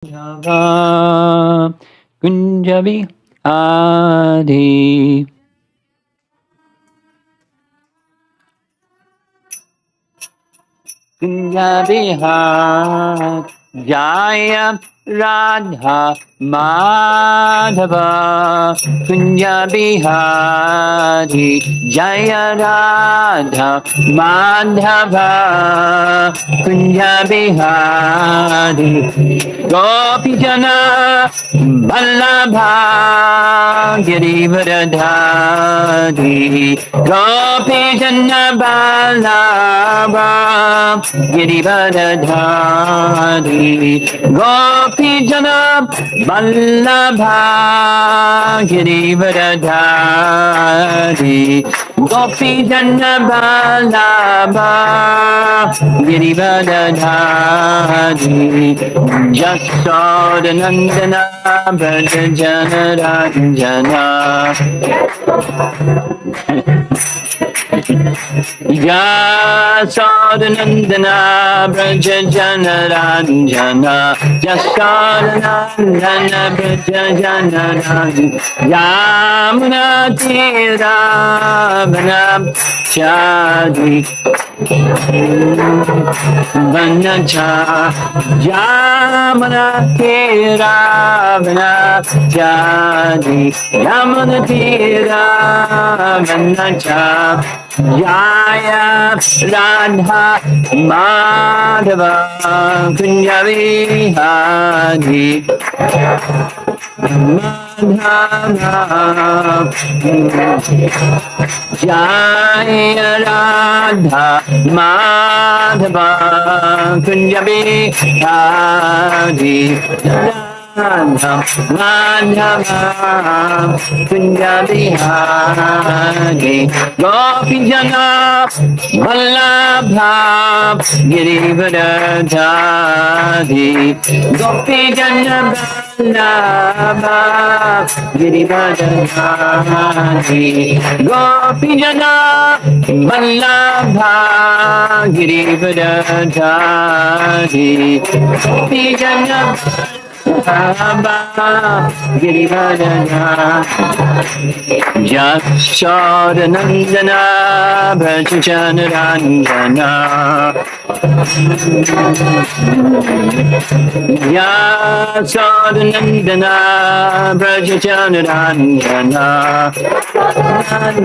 Java Kunjabi Adi Kunjabi Jaya Radha Madhava Kunjabi Hari Jaya Radha Madhava Kunjabi Hari Gopijana Vallabha Girivardhari Gopijana Vallabha Girivardhari Gopijana Vallabha Girivardhari Gopijana Vallabha Girivardhari Jasodanandana Brajajana Ranjana Jasodanandana Brajajana Ranjana Jasodanandana Brajajana Ranjana Yamuna Tira Vanam Chadri Vanacha Yamana Tira Vanachadi Yamana Tira Vanacha Jaya Radha Madhava Kunjabi Hadi Madhava Jaya Radha Madhava Kunjabi Hadi Radha Madhava Kunjabi Hadi Gopijana Vallabha Girivardhari Gopijana Vallabha Girivardhari Gopijana Vallabha Girivardhari Gopijana Jasodanandana Brajajana Ranjana Jasodanandana Brajajana Ranjana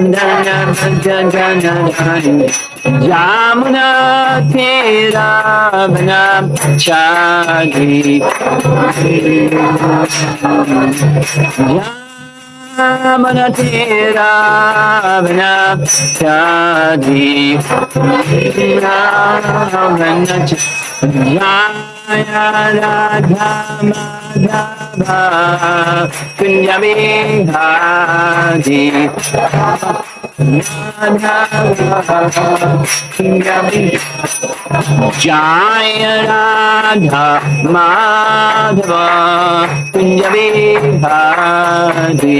Nandana Brajajana Ranjana Yamuna Tira Vanam Chadri Yamana Tira Vanam Chadri Jaya Radha Madhava Kunjabi Hadi Jaya Radha Madhava Kunjabi Hadi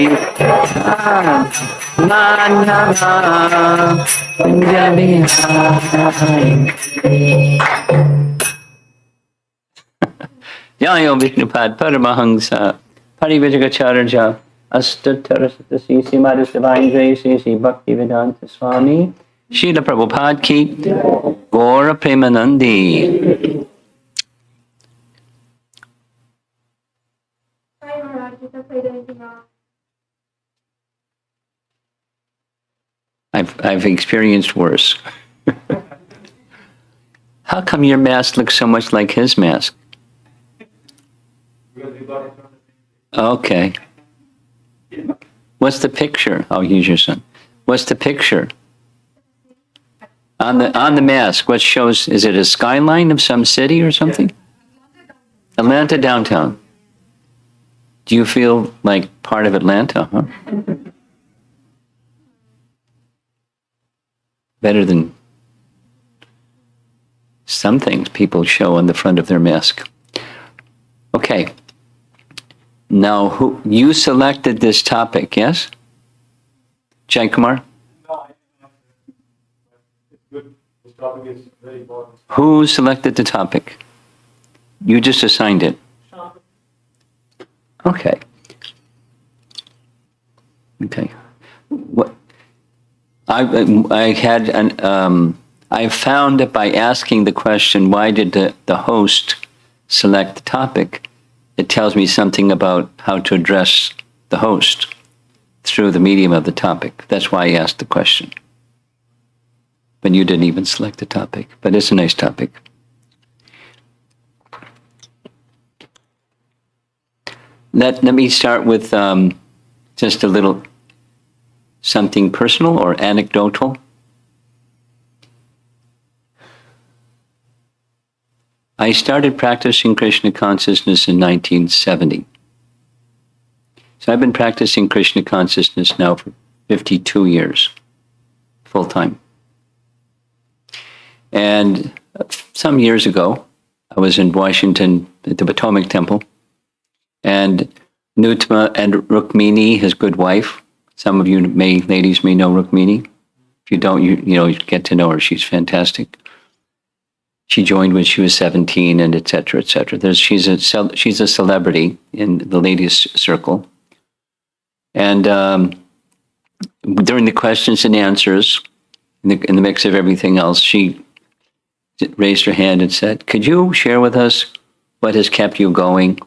Madhava Kunjabi Hadi Jayo Vishnupad Paramahansa Parivajagacharya Astatara Sisi Madhus Divine Grace Sisi Bhakti Vedanta Swami Srila Prabhupada Ki Gaura Premanandi. I've experienced worse. How come your mask looks so much like his mask? Okay. What's the picture? I'll use your son. What's the picture? On the mask, what shows, is it a skyline of some city or something? Atlanta downtown. Do you feel like part of Atlanta, huh? Better than some things people show on the front of their mask. Okay. Now, you selected this topic, yes? Jai Kumar? This topic is very important. Who selected the topic? You just assigned it. Okay. Okay. What I had I found that by asking the question, why did the host select the topic, it tells me something about how to address the host through the medium of the topic. That's why I asked the question. But you didn't even select the topic. But it's a nice topic. Let me start with just a little something personal or anecdotal. I started practicing Krishna consciousness in 1970. So I've been practicing Krishna consciousness now for 52 years, full time. And some years ago, I was in Washington at the Atonement temple, and Nutma and Rukmini, his good wife. Some of you ladies may know Rukmini. If you don't, you get to know her. She's fantastic. She joined when she was 17, and et cetera, et cetera. She's a celebrity in the ladies' circle. And during the questions and answers, in the mix of everything else, she raised her hand and said, "Could you share with us what has kept you going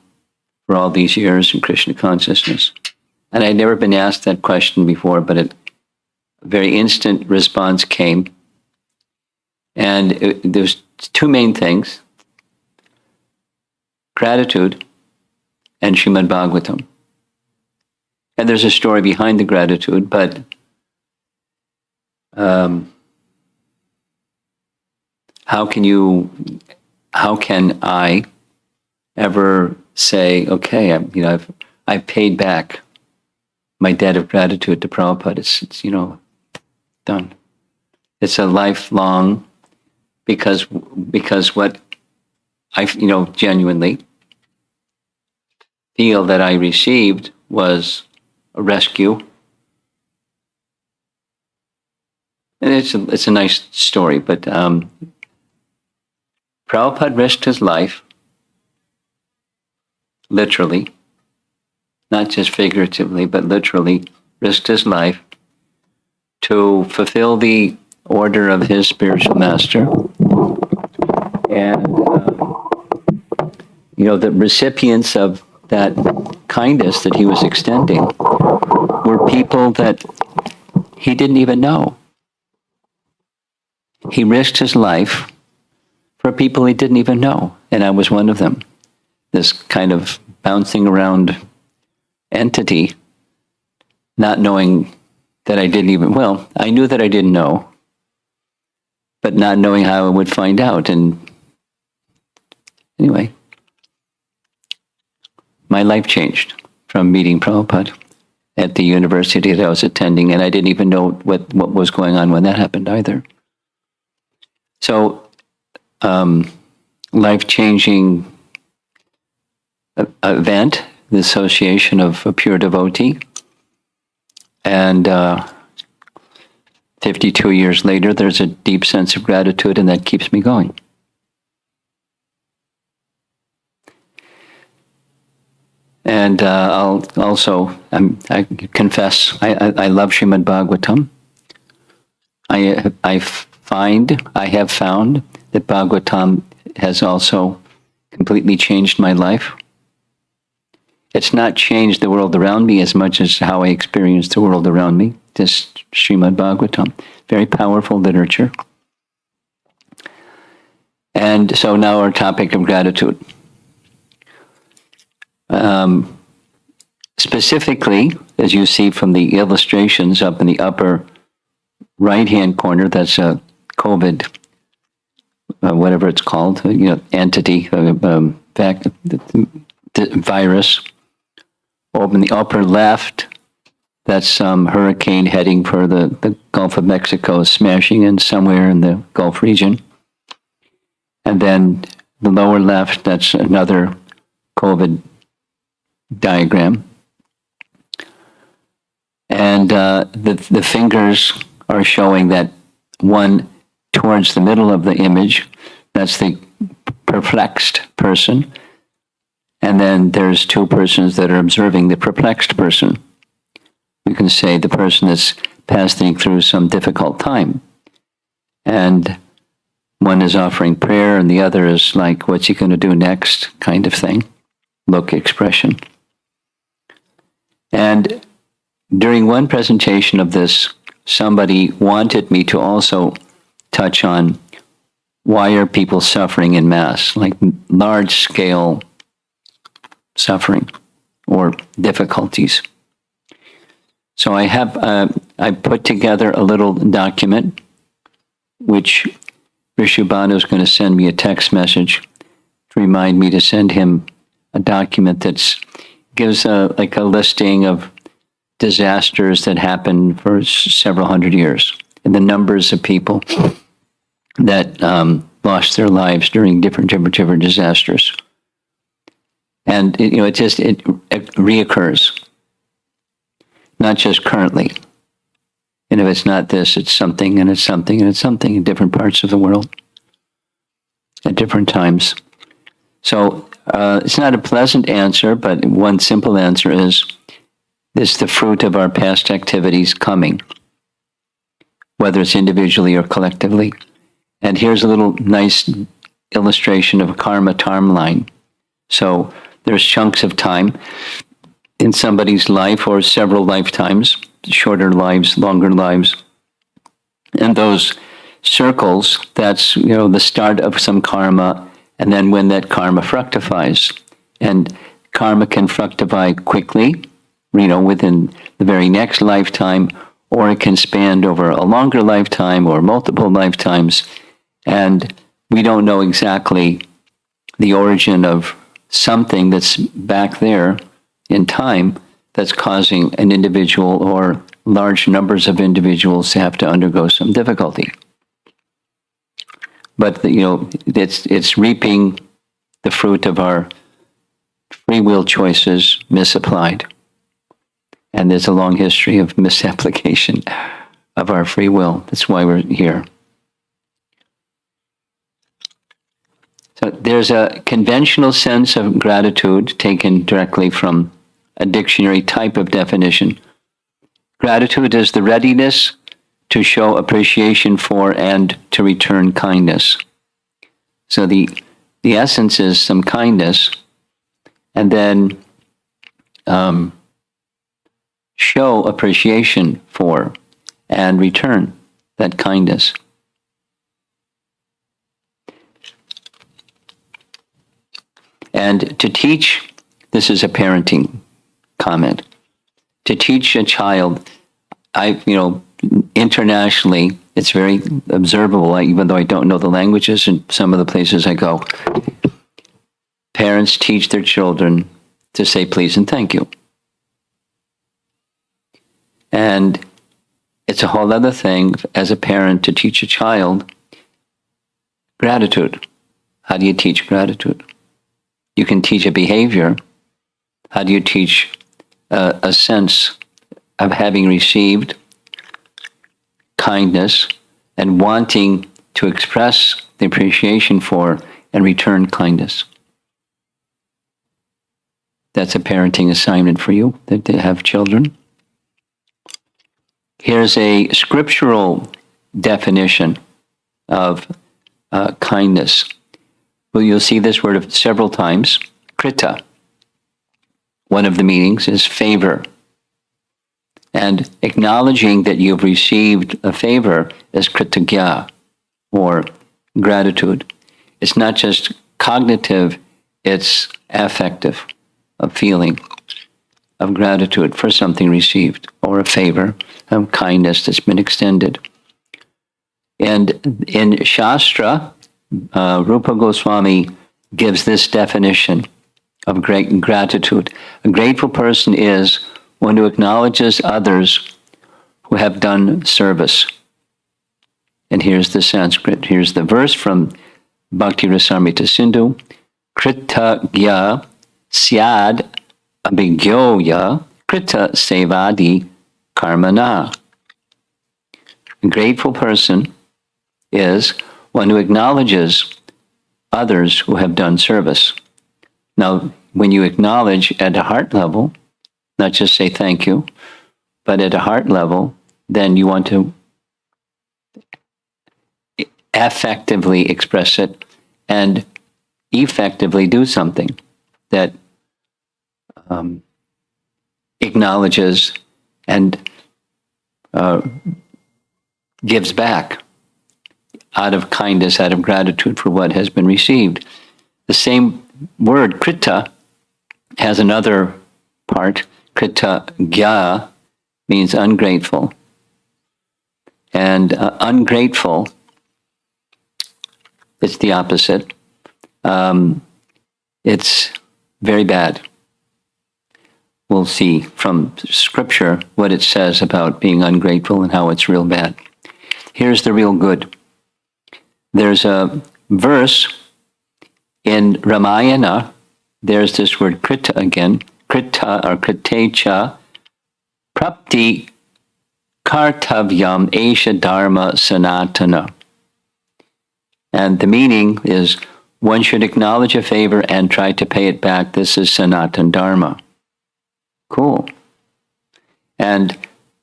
for all these years in Krishna consciousness?" And I'd never been asked that question before, but a very instant response came. And there's two main things: gratitude and Srimad Bhagavatam. And there's a story behind the gratitude, but how can I ever say, okay, I've paid back my debt of gratitude to Prabhupada? It's done. It's a lifelong, because what I genuinely feel that I received was a rescue. And it's a nice story, but Prabhupada risked his life, literally, not just figuratively, but literally risked his life to fulfill the order of his spiritual master. And, the recipients of that kindness that he was extending were people that he didn't even know. He risked his life for people he didn't even know, and I was one of them. This kind of bouncing around entity, not knowing that I didn't even, I knew that I didn't know, but not knowing how I would find out. And anyway, my life changed from meeting Prabhupada at the university that I was attending, and I didn't even know what was going on when that happened either. So, life-changing event, the association of a pure devotee, and 52 years later, there's a deep sense of gratitude, and that keeps me going. And I'll also, I confess, I love Srimad Bhagavatam. I have found that Bhagavatam has also completely changed my life. It's not changed the world around me as much as how I experience the world around me. This Srimad Bhagavatam, very powerful literature. And so now our topic of gratitude. Specifically, as you see from the illustrations up in the upper right-hand corner, that's a COVID, whatever it's called, entity, the virus. Over in the upper left, that's some hurricane heading for the Gulf of Mexico, smashing in somewhere in the Gulf region. And then the lower left, that's another COVID diagram. And the fingers are showing that one towards the middle of the image, that's the perplexed person. And then there's two persons that are observing the perplexed person. You can say the person that's passing through some difficult time. And one is offering prayer and the other is like, what's he going to do next kind of thing, look expression. And during one presentation of this, somebody wanted me to also touch on why are people suffering in mass, like large scale suffering or difficulties. So I put together a little document, which Rishabhanu is going to send me a text message to remind me to send him a document that gives a listing of disasters that happened for several hundred years and the numbers of people that lost their lives during different disasters. And it reoccurs, not just currently. And if it's not this, it's something, and it's something, and it's something in different parts of the world at different times. So it's not a pleasant answer, but one simple answer is, it's the fruit of our past activities coming, whether it's individually or collectively. And here's a little nice illustration of a karma timeline. So there's chunks of time in somebody's life or several lifetimes, shorter lives, longer lives. And those circles, that's, the start of some karma, and then when that karma fructifies. And karma can fructify quickly, within the very next lifetime, or it can span over a longer lifetime or multiple lifetimes. And we don't know exactly the origin of something that's back there in time that's causing an individual or large numbers of individuals to have to undergo some difficulty. But it's reaping the fruit of our free will choices misapplied. And there's a long history of misapplication of our free will. That's why we're here. So there's a conventional sense of gratitude taken directly from a dictionary type of definition. Gratitude is the readiness to show appreciation for and to return kindness. So the essence is some kindness, and then show appreciation for and return that kindness. And to teach, this is a parenting comment, to teach a child, internationally, it's very observable, even though I don't know the languages in some of the places I go. Parents teach their children to say please and thank you. And it's a whole other thing as a parent to teach a child gratitude. How do you teach gratitude? You can teach a behavior. How do you teach a sense of having received kindness and wanting to express the appreciation for and return kindness? That's a parenting assignment for you that have children. Here's a scriptural definition of kindness. Well, you'll see this word several times. Krita. One of the meanings is favor. And acknowledging that you've received a favor is kritagya, or gratitude. It's not just cognitive, it's affective, a feeling of gratitude for something received, or a favor of kindness that's been extended. And in Shastra, Rupa Goswami gives this definition of great gratitude. A grateful person is one who acknowledges others who have done service. And here's the Sanskrit. Here's the verse from Bhakti Rasamrita Sindhu. Kritagya syad abhigyoya krita sevadi karmana. A grateful person is one who acknowledges others who have done service. Now, when you acknowledge at a heart level, not just say thank you, but at a heart level, then you want to affectively express it and effectively do something that acknowledges and gives back out of kindness, out of gratitude for what has been received. The same word, krita, has another part. Krita gya means ungrateful. And ungrateful, it's the opposite. It's very bad. We'll see from scripture what it says about being ungrateful and how it's real bad. Here's the real good. There's a verse in Ramayana. There's this word krita again. Krita or kritecha. Prapti kartavyam esha dharma sanatana. And the meaning is one should acknowledge a favor and try to pay it back. This is Sanatan Dharma. Cool. And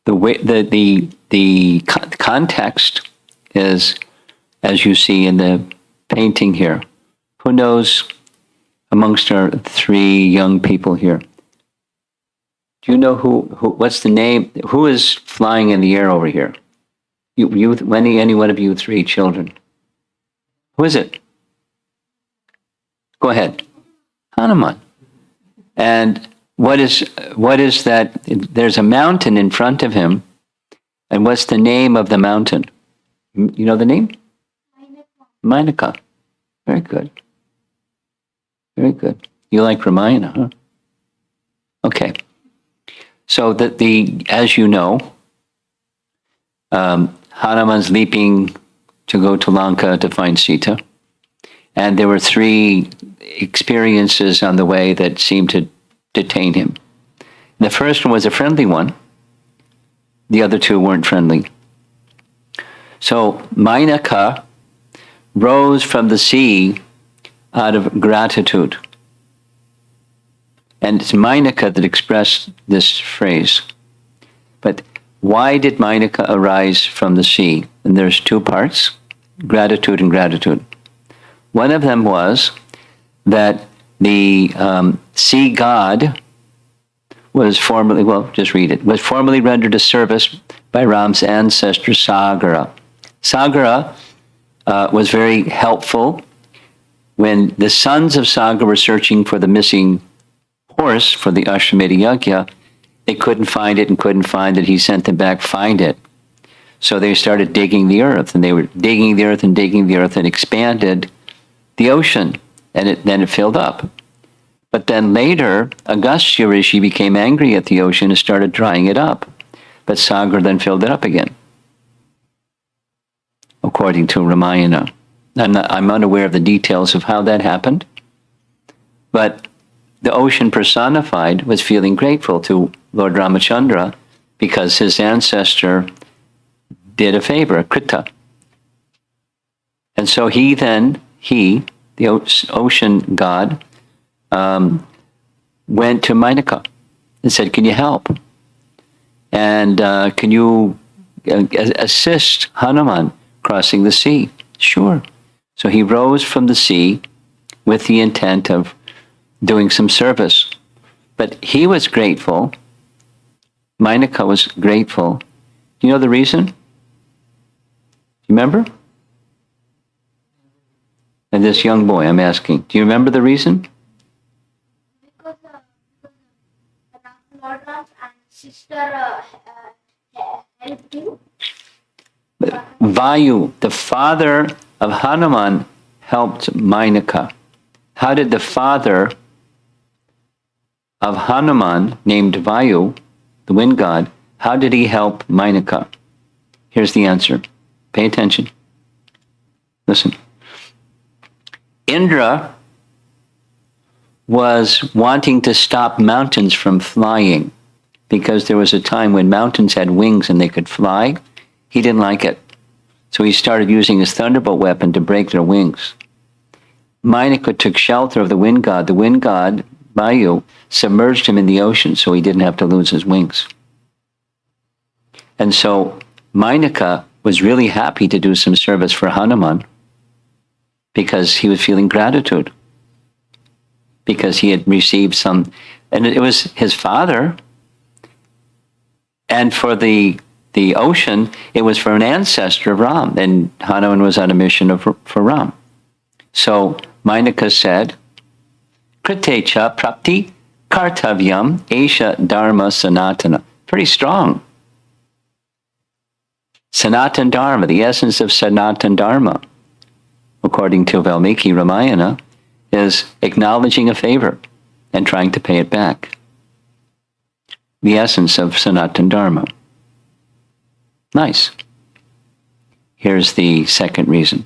the context is, as you see in the painting here. Who knows amongst our three young people here? Do you know who what's the name? Who is flying in the air over here? Any one of you three children? Who is it? Go ahead. Hanuman. And what is that? There's a mountain in front of him. And what's the name of the mountain? You know the name? Mainaka. Very good. Very good. You like Ramayana, huh? Okay. So as you know, Hanuman's leaping to go to Lanka to find Sita. And there were three experiences on the way that seemed to detain him. The first one was a friendly one. The other two weren't friendly. So Mainaka rose from the sea out of gratitude. And it's Mainaka that expressed this phrase. But why did Mainaka arise from the sea? And there's two parts, gratitude and gratitude. One of them was that the sea god was formerly, just read it, was formerly rendered a service by Ram's ancestor Sagara. Sagara was very helpful when the sons of Sagara were searching for the missing horse for the Ashwamedha Yajna. They couldn't find it and couldn't find it. He sent them back, find it. So they started digging the earth, and they were digging the earth and digging the earth and expanded the ocean, and then it filled up. But then later, Agastya Rishi became angry at the ocean and started drying it up. But Sagar then filled it up again, according to Ramayana. I'm unaware of the details of how that happened, but the ocean personified was feeling grateful to Lord Ramachandra because his ancestor did a favor, krita. And so the ocean god, went to Mainaka and said, can you help? And can you assist Hanuman crossing the sea? Sure. So he rose from the sea with the intent of doing some service. But he was grateful. Mainaka was grateful. Do you know the reason? Do you remember? And this young boy, I'm asking, do you remember the reason? Because Lord Ram and sister helped you. Vayu, the father of Hanuman, helped Mainaka. How did the father of Hanuman, named Vayu, the wind god, how did he help Mainaka? Here's the answer. Pay attention. Listen. Indra was wanting to stop mountains from flying because there was a time when mountains had wings and they could fly. He didn't like it. So he started using his thunderbolt weapon to break their wings. Mainaka took shelter of the wind god. The wind god Vayu submerged him in the ocean so he didn't have to lose his wings. And so Mainaka was really happy to do some service for Hanuman because he was feeling gratitude, because he had received some, and it was his father. And for the ocean, it was for an ancestor of Ram, and Hanuman was on a mission for Ram. So Mainaka said, Kritecha prapti kartavyam esha dharma sanatana. Pretty strong. Sanatan Dharma, the essence of Sanatan Dharma, according to Valmiki Ramayana, is acknowledging a favor and trying to pay it back. The essence of Sanatan Dharma. Nice. Here's the second reason.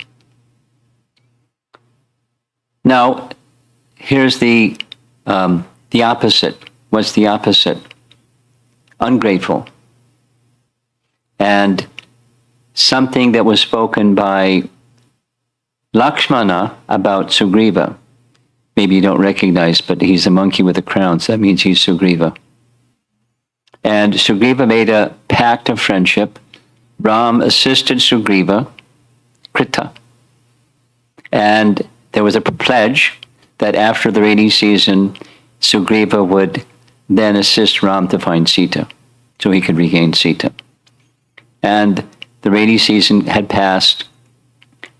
Now, here's the opposite. What's the opposite? Ungrateful. And something that was spoken by Lakshmana about Sugriva. Maybe you don't recognize, but he's a monkey with a crown, so that means he's Sugriva. And Sugriva made a pact of friendship. Ram assisted Sugriva, Krita. And there was a pledge that after the rainy season, Sugriva would then assist Ram to find Sita, so he could regain Sita. And the rainy season had passed,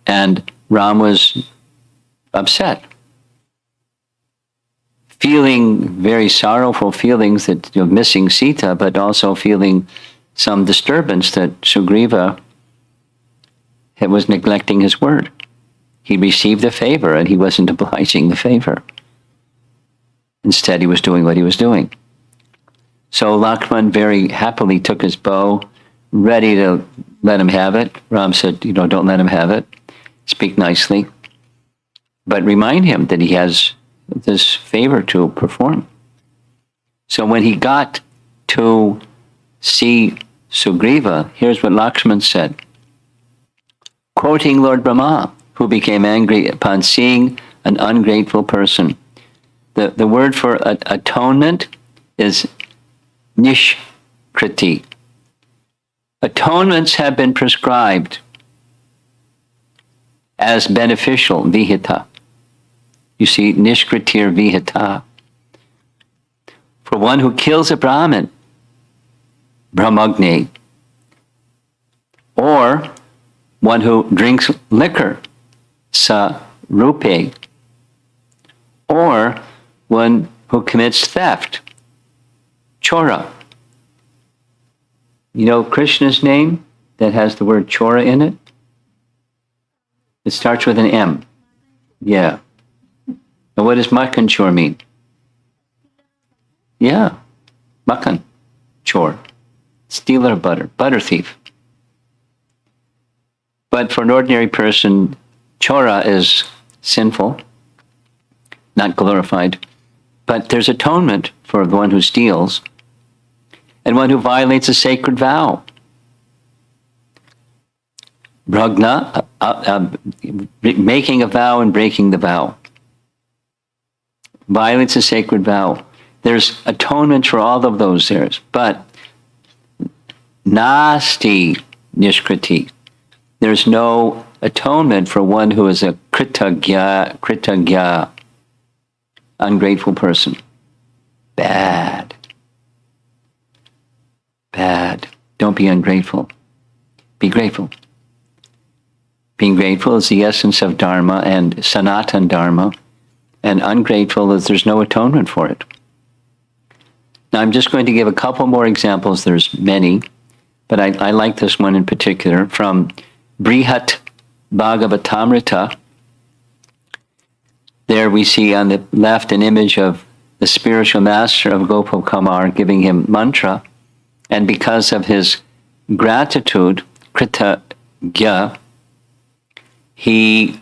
and Ram was upset, feeling very sorrowful feelings that of missing Sita, but also feeling some disturbance that Sugriva was neglecting his word. He received a favor, and he wasn't obliging the favor. Instead, he was doing what he was doing. So Lakshman very happily took his bow, ready to let him have it. Ram said, don't let him have it. Speak nicely. But remind him that he has this favor to perform. So when he got to see Sugriva, here's what Lakshman said. Quoting Lord Brahma, who became angry upon seeing an ungrateful person. The word for atonement is nishkriti. Atonements have been prescribed as beneficial, vihita. You see, nishkritir vihita. For one who kills a Brahmin, brahmagni, or one who drinks liquor, sa rupe, or one who commits theft, chora. You know Krishna's name that has the word chora in it? It starts with an M. Yeah. And what does makan chor mean? Yeah. Makan chor. Stealer of butter. Butter thief. But for an ordinary person, chora is sinful, not glorified. But there's atonement for the one who steals and one who violates a sacred vow. Bragna, making a vow and breaking the vow. Violates a sacred vow. There's atonement for all of those there. But nasti nishkriti. There's no atonement for one who is a kritagya, ungrateful person. Bad. Bad. Don't be ungrateful. Be grateful. Being grateful is the essence of Dharma and Sanatan Dharma, and ungrateful is there's no atonement for it. Now I'm just going to give a couple more examples. There's many, but I like this one in particular from Brihat Bhagavatamrita. There we see on the left an image of the spiritual master of Gopal Kamar giving him mantra, and because of his gratitude, kritagya, he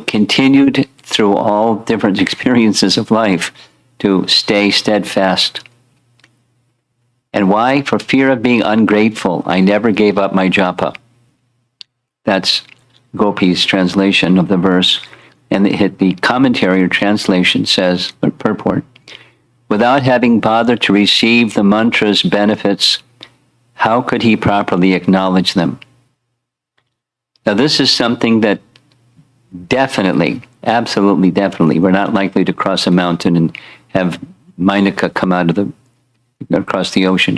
continued through all different experiences of life to stay steadfast. And why? For fear of being ungrateful, I never gave up my japa. That's Gopi's translation of the verse. And the commentary or translation says, or purport, Without having bothered to receive the mantra's benefits, how could he properly acknowledge them? Now, this is something that definitely, absolutely definitely, we're not likely to cross a mountain and have Mainaka come out of across the ocean,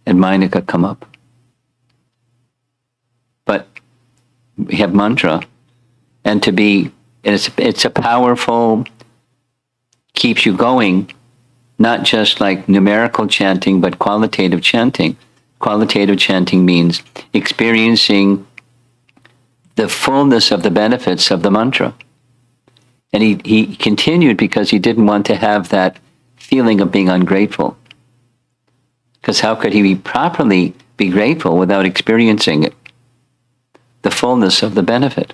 and Mainaka come up. But we have mantra, and it's a powerful, keeps you going, not just like numerical chanting, but qualitative chanting. Qualitative chanting means experiencing the fullness of the benefits of the mantra. And he continued because he didn't want to have that feeling of being ungrateful. Because how could he properly be grateful without experiencing it? The fullness of the benefit.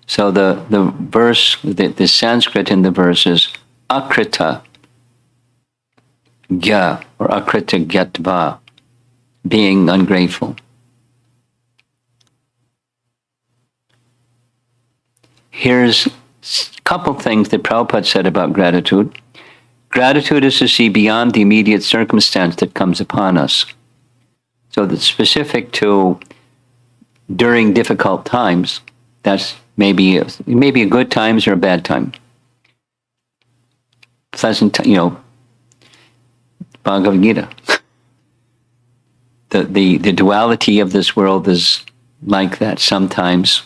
So the verse, the Sanskrit in the verse is akrita gya, or akrita gyatva, being ungrateful. Here's a couple things that Prabhupada said about gratitude. Gratitude is to see beyond the immediate circumstance that comes upon us. So that's specific to during difficult times. That's maybe a good times or a bad time. Pleasant, Bhagavad Gita. The duality of this world is like that sometimes.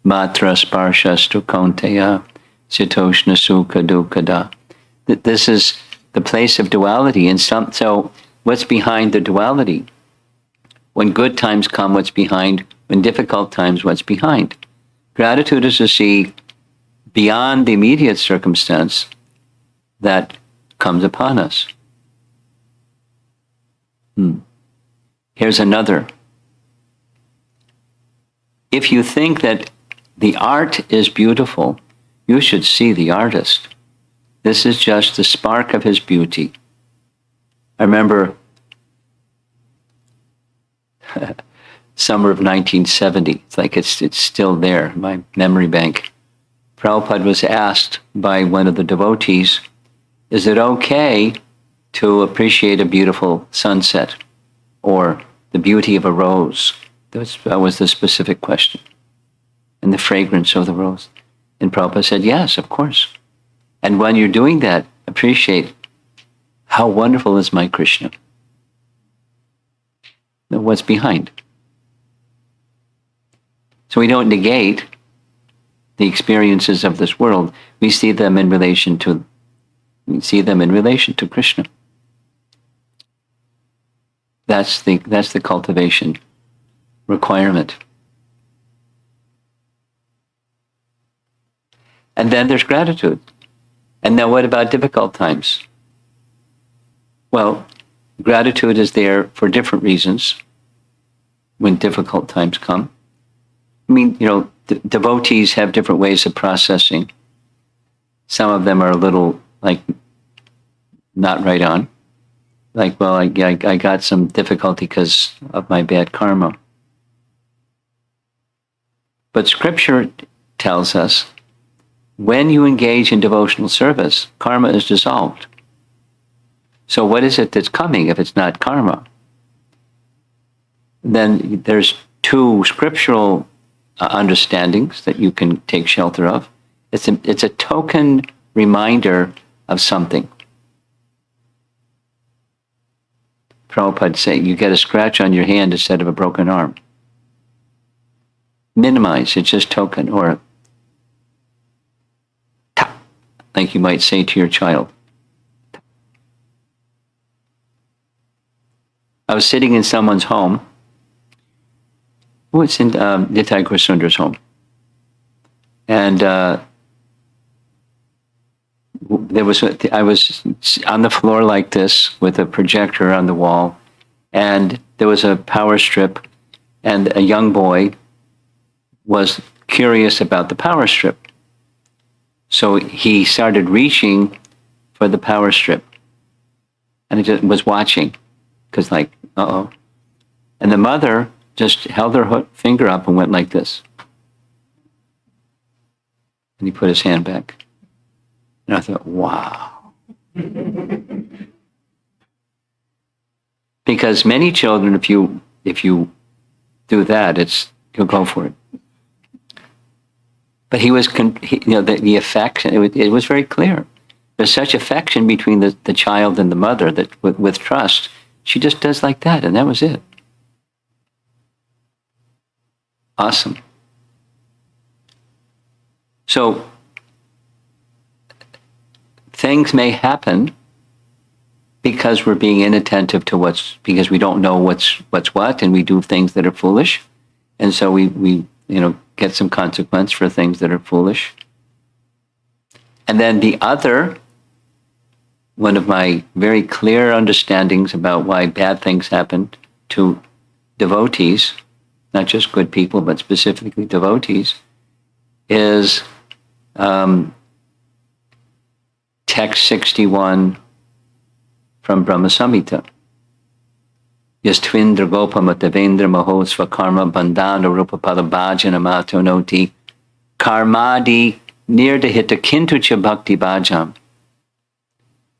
Matra sparshas kaunteya sitoshna sukha dukkada. This is the place of duality. And so what's behind the duality? When good times come, what's behind? When difficult times, what's behind? Gratitude is to see beyond the immediate circumstance that comes upon us. Here's another. If you think that the art is beautiful, you should see the artist. This is just the spark of his beauty. I remember summer of 1970. It's like it's still there, my memory bank. Prabhupada was asked by one of the devotees, is it okay to appreciate a beautiful sunset or the beauty of a rose? That was the specific question. And the fragrance of the rose. And Prabhupada said, yes, of course. And when you're doing that, appreciate how wonderful is my Krishna. What's behind? So we don't negate the experiences of this world. We see them in relation to Krishna. That's the cultivation requirement. And then there's gratitude. And now what about difficult times? Well, gratitude is there for different reasons when difficult times come. I mean, devotees have different ways of processing. Some of them are a little, not right on. Well, I got some difficulty because of my bad karma. But Scripture tells us, when you engage in devotional service, karma is dissolved. So what is it that's coming if it's not karma? Then there's two scriptural understandings that you can take shelter of. It's a token reminder of something. Prabhupada saying you get a scratch on your hand instead of a broken arm. Minimize, it's just token, or like you might say to your child. I was sitting in someone's home. It's in Nitai Gursundar's home. And I was on the floor like this with a projector on the wall, and there was a power strip, and a young boy was curious about the power strip. So he started reaching for the power strip. And he just was watching, because uh-oh. And the mother just held her finger up and went like this. And he put his hand back. And I thought, wow. Because many children, if you do that, you'll go for it. But he was, the affection. It was very clear. There's such affection between the child and the mother that with trust, she just does like that, and that was it. Awesome. So things may happen because we're being inattentive to because we don't know what's what, and we do things that are foolish, and so we get some consequence for things that are foolish. And then one of my very clear understandings about why bad things happen to devotees, not just good people, but specifically devotees, is text 61 from Brahma Samhita. Yastvindra gopama devendra mahosva karma bandhana rupa padabhajana mato noti karmadi nirdahita kintucha bhakti bhajam.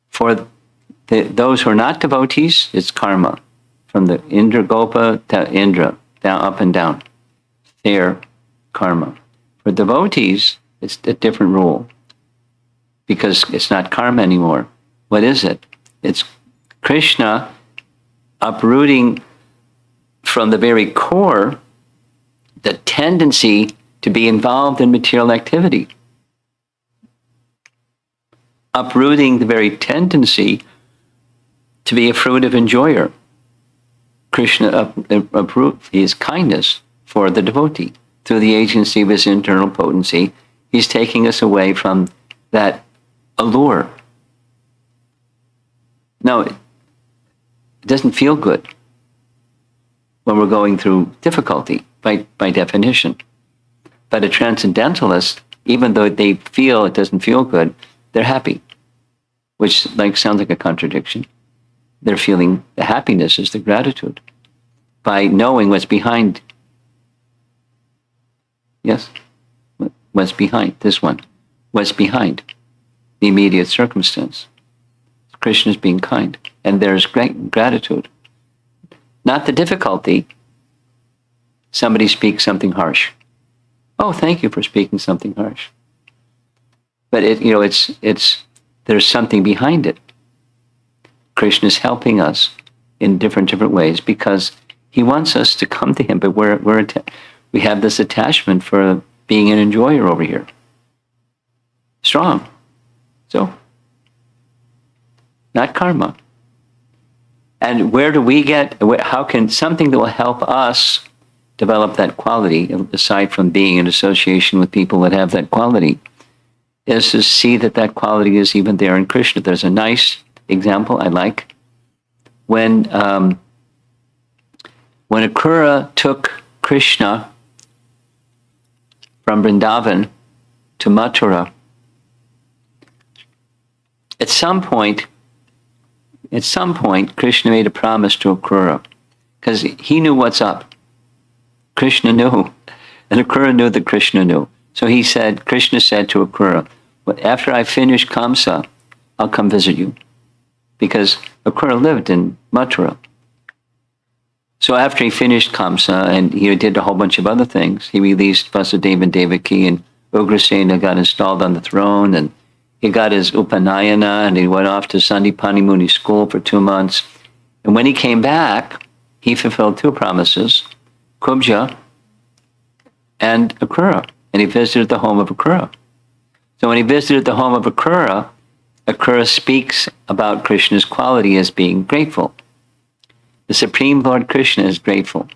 For those who are not devotees, it's karma. From the Indra Gopa to Indra, down, up and down. Their karma. For devotees, it's a different rule. Because it's not karma anymore. What is it? It's Krishna uprooting from the very core the tendency to be involved in material activity. Uprooting the very tendency to be a fruitive enjoyer. Krishna uproots his kindness for the devotee. Through the agency of his internal potency, he's taking us away from that allure. No, it doesn't feel good when we're going through difficulty, by definition. But a transcendentalist, even though they feel it doesn't feel good, they're happy, which sounds like a contradiction. They're feeling the happiness is the gratitude by knowing what's behind. Yes? What's behind this one? What's behind the immediate circumstance? Krishna's being kind, and there's great gratitude. Not the difficulty. Somebody speaks something harsh. Oh, thank you for speaking something harsh. But there's something behind it. Krishna's helping us in different ways because he wants us to come to him, but we have this attachment for being an enjoyer over here. Strong. So, not karma. And where do we how can something that will help us develop that quality, aside from being in association with people that have that quality, is to see that quality is even there in Krishna. There's a nice example I like. When Akrura took Krishna from Vrindavan to Mathura, at some point, Krishna made a promise to Akrura, because he knew what's up. Krishna knew, and Akrura knew that Krishna knew. So Krishna said to Akrura, after I finish Kamsa, I'll come visit you. Because Akrura lived in Mathura. So after he finished Kamsa, and he did a whole bunch of other things, he released Vasudeva and Devaki, and Ugrasena got installed on the throne, and he got his Upanayana, and he went off to Sandipani Muni's school for 2 months. And when he came back, he fulfilled 2 promises, Kubja and Akrura. And he visited the home of Akrura. So when he visited the home of Akrura, Akrura speaks about Krishna's quality as being grateful. The Supreme Lord Krishna is grateful.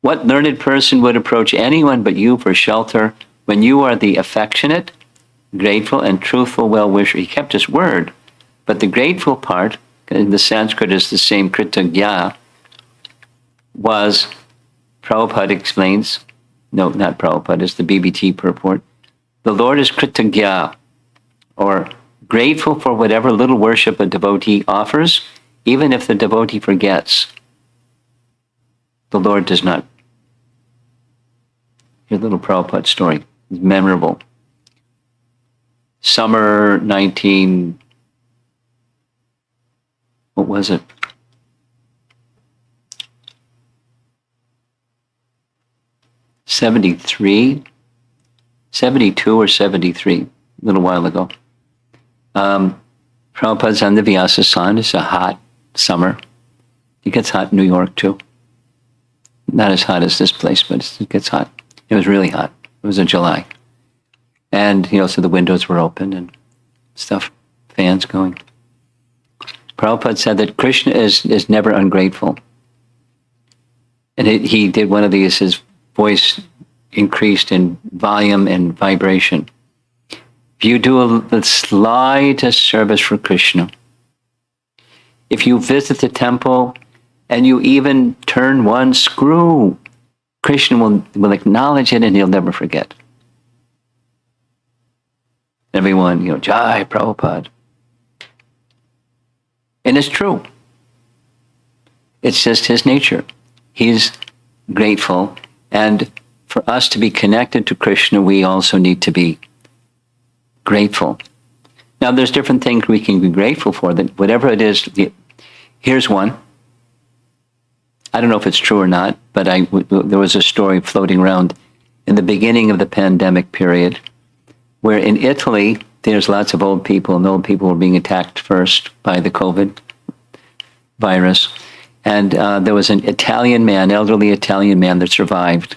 What learned person would approach anyone but you for shelter when you are the affectionate, grateful, and truthful well-wisher? He kept his word, but the grateful part, in the Sanskrit is the same kritagya, was, Prabhupada explains, no, not Prabhupada, it's the BBT purport, the Lord is kritagya, or grateful for whatever little worship a devotee offers, even if the devotee forgets. The Lord does not. Your little Prabhupada story is memorable. summer 19, what was it? '73, 72 or 73, a little while ago. Prabhupada's on the Vyasa-san. It's a hot summer. It gets hot in New York too. Not as hot as this place, but it gets hot. It was really hot. It was in July. And, so the windows were open and stuff, fans going. Prabhupada said that Krishna is never ungrateful. And he did one of these, his voice increased in volume and vibration. If you do the slightest service for Krishna, if you visit the temple and you even turn one screw, Krishna will acknowledge it and he'll never forget. Everyone, Jai Prabhupada. And it's true. It's just his nature. He's grateful. And for us to be connected to Krishna, we also need to be grateful. Now, there's different things we can be grateful for. That whatever it is, here's one. I don't know if it's true or not, but there was a story floating around in the beginning of the pandemic period, where in Italy, there's lots of old people, and the old people were being attacked first by the COVID virus. And there was an elderly Italian man that survived.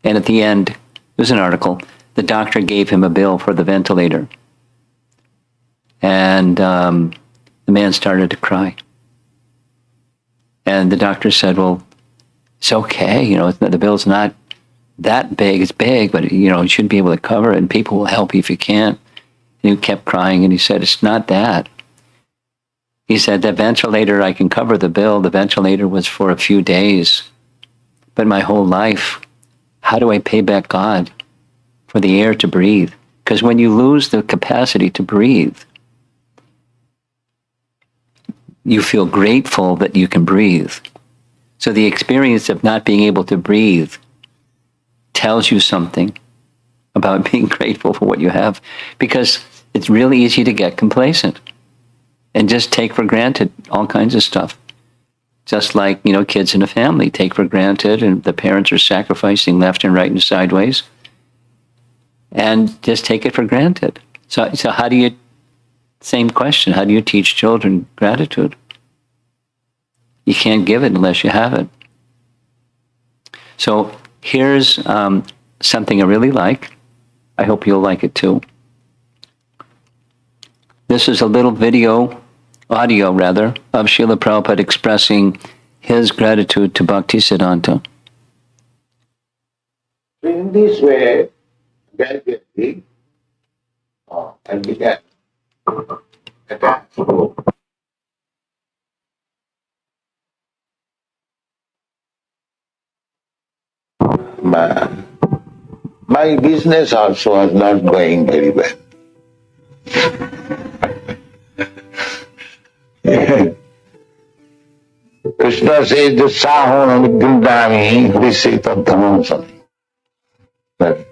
And at the end, there's an article, the doctor gave him a bill for the ventilator. And the man started to cry. And the doctor said, well, it's okay, the bill's not that big. It's big, but, you should be able to cover it, and people will help you if you can't. And he kept crying, and he said, it's not that. He said, the ventilator, I can cover the bill. The ventilator was for a few days. But my whole life, how do I pay back God for the air to breathe? Because when you lose the capacity to breathe, you feel grateful that you can breathe. So the experience of not being able to breathe tells you something about being grateful for what you have, because it's really easy to get complacent and just take for granted all kinds of stuff. Just like, kids in a family take for granted, and the parents are sacrificing left and right and sideways, and just take it for granted. So how do you, same question, how do you teach children gratitude? You can't give it unless you have it. So here's something I really like. I hope you'll like it too. This is a little audio of Srila Prabhupada expressing his gratitude to Bhaktisiddhanta. In this way, gradually, I began attached to my business also was not going very well. Krishna says, the sahon grindami hrisitaddhamam. But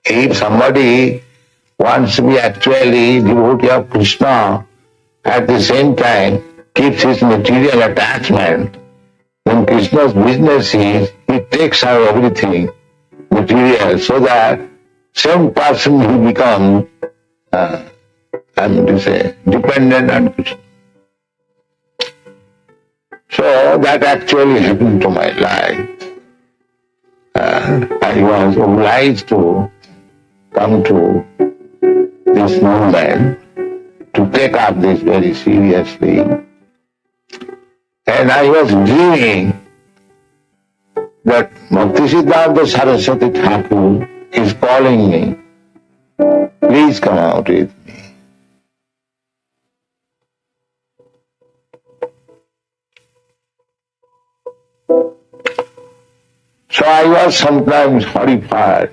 if somebody wants to be actually devotee of Krishna, at the same time keeps his material attachment, then Krishna's business is he takes out everything material, so that same person he becomes, dependent on Krishna. So that actually happened to my life. I was obliged to come to this movement, to take up this very seriously. And I was dreaming that Bhaktisiddhanta Saraswati Thakur is calling me. Please come out with me. So I was sometimes horrified.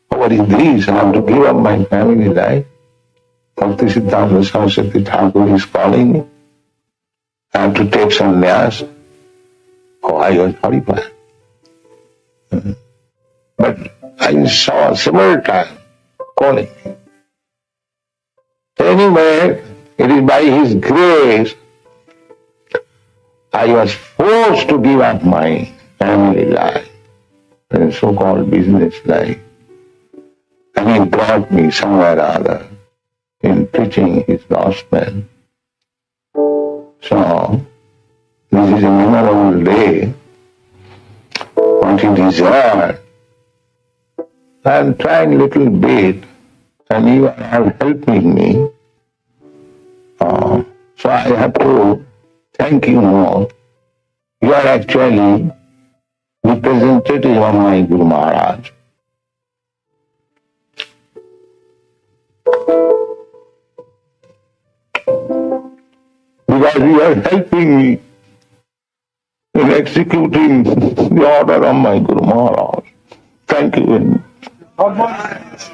What is this? I have to give up my family life. Bhaktisiddhanta Saraswati Thakur is calling me. I have to take sannyas. Oh, I was horrified. But I saw several times calling me. Anyway, it is by His grace I was forced to give up my family life and so-called business life. And He brought me somewhere or other in preaching His gospel. So, this is a memorable day. What He deserved. I am trying a little bit, and you are helping me. So I have to thank you more. You are actually representative of my Guru Maharaj. Because you are helping me in executing the order of my Guru Maharaj. Thank you very much.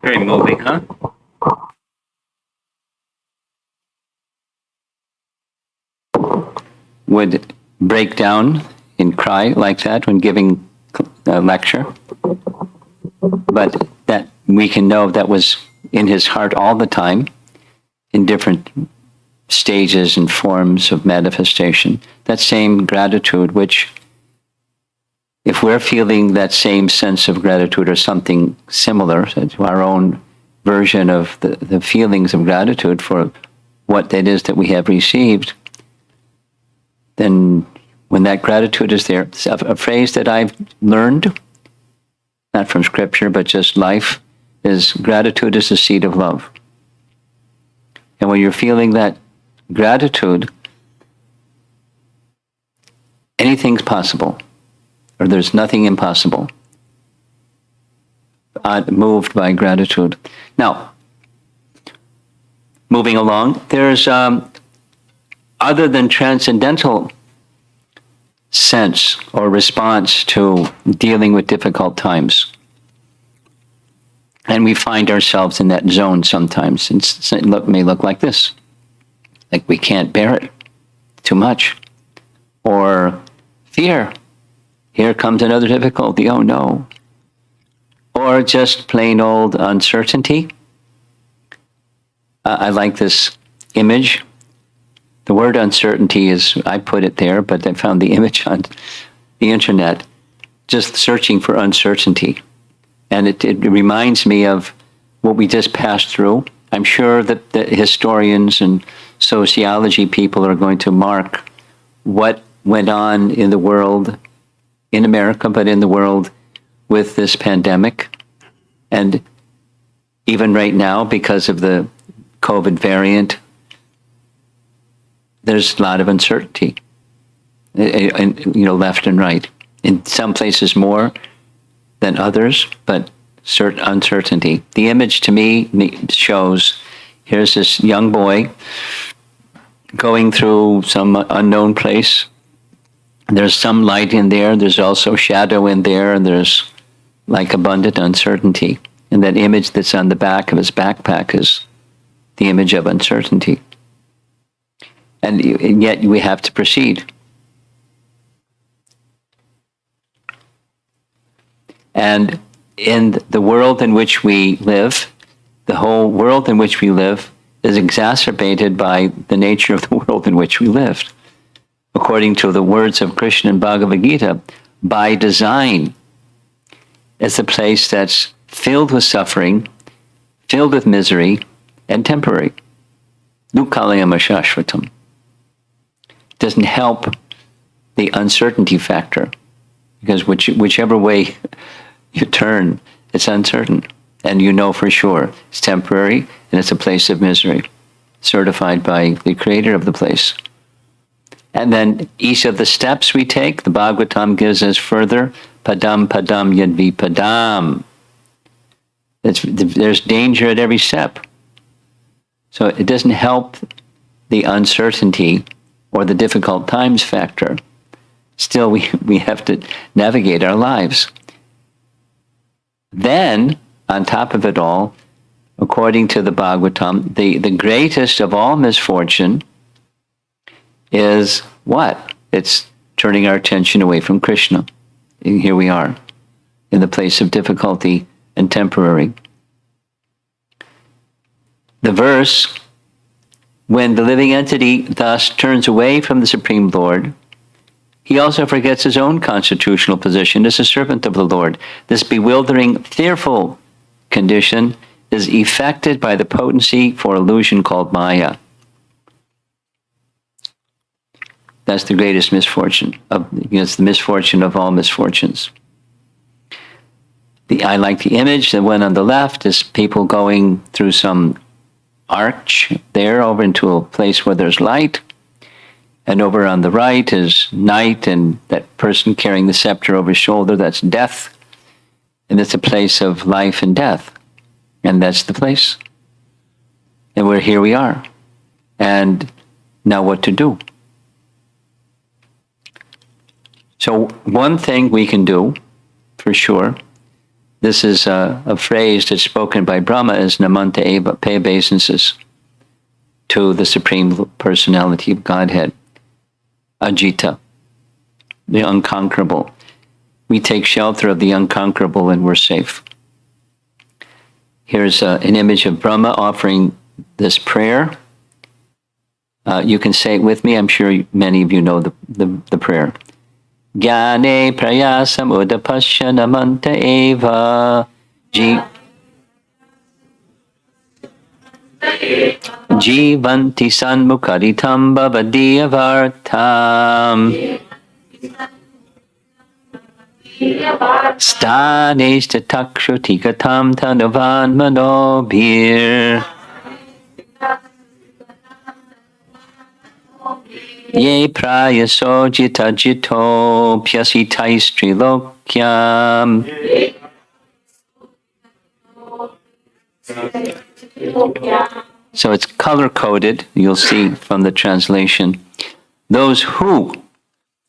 Very moving, huh? Would break down and cry like that when giving a lecture. But that we can know that was in his heart all the time, in different stages and forms of manifestation. That same gratitude, which, if we're feeling that same sense of gratitude or something similar to our own version of the feelings of gratitude for what it is that we have received, then when that gratitude is there, a phrase that I've learned, not from scripture, but just life, is gratitude is the seed of love. And when you're feeling that gratitude, anything's possible, or there's nothing impossible. Moved by gratitude. Now, moving along, there's other than transcendental sense or response to dealing with difficult times. And we find ourselves in that zone sometimes. It may look like this, like we can't bear it too much. Or fear, here comes another difficulty, oh no. Or just plain old uncertainty. I like this image. The word uncertainty is, I put it there, but I found the image on the internet, just searching for uncertainty. And it reminds me of what we just passed through. I'm sure that the historians and sociology people are going to mark what went on in the world, in America, but in the world with this pandemic. And even right now, because of the COVID variant, there's a lot of uncertainty, and left and right. In some places more than others, but certain uncertainty. The image to me shows, here's this young boy going through some unknown place. There's some light in there, there's also shadow in there, and there's like abundant uncertainty. And that image that's on the back of his backpack is the image of uncertainty. And yet we have to proceed. And in the world in which we live, the whole world in which we live is exacerbated by the nature of the world in which we lived. According to the words of Krishna in Bhagavad Gita, by design, it's a place that's filled with suffering, filled with misery, and temporary. Dukkalayam ashashvatam. Doesn't help the uncertainty factor, because whichever way you turn, it's uncertain. And you know for sure it's temporary and it's a place of misery, certified by the creator of the place. And then each of the steps we take, the Bhagavatam gives us further, padam padam yadvi padam. There's danger at every step. So it doesn't help the uncertainty or the difficult times factor. Still, we have to navigate our lives. Then, on top of it all, according to the Bhagavatam, the greatest of all misfortune is what? It's turning our attention away from Krishna. And here we are, in the place of difficulty and temporary. The verse, when the living entity thus turns away from the Supreme Lord, he also forgets his own constitutional position as a servant of the Lord. This bewildering, fearful condition is effected by the potency for illusion called Maya. That's the greatest misfortune. It's the misfortune of all misfortunes. I like the image. The one on the left is people going through some arch there over into a place where there's light. And over on the right is night, and that person carrying the scepter over his shoulder, that's death. And it's a place of life and death. And that's the place. And here we are. And now what to do? So one thing we can do, for sure, this is a phrase that's spoken by Brahma as Namanta Eva, pay obeisances to the Supreme Personality of Godhead. Ajita, the unconquerable. We take shelter of the unconquerable and we're safe. Here's an image of Brahma offering this prayer. You can say it with me. I'm sure many of you know the prayer. Gyane prayasam udapasya namanta eva Jivanti sanmukaritam bhavadiyavartam Staneshta takshutikatam tanuvan manobhir Ye prayaso jita jito pyasitais trilokyam So it's color-coded, you'll see from the translation. Those who,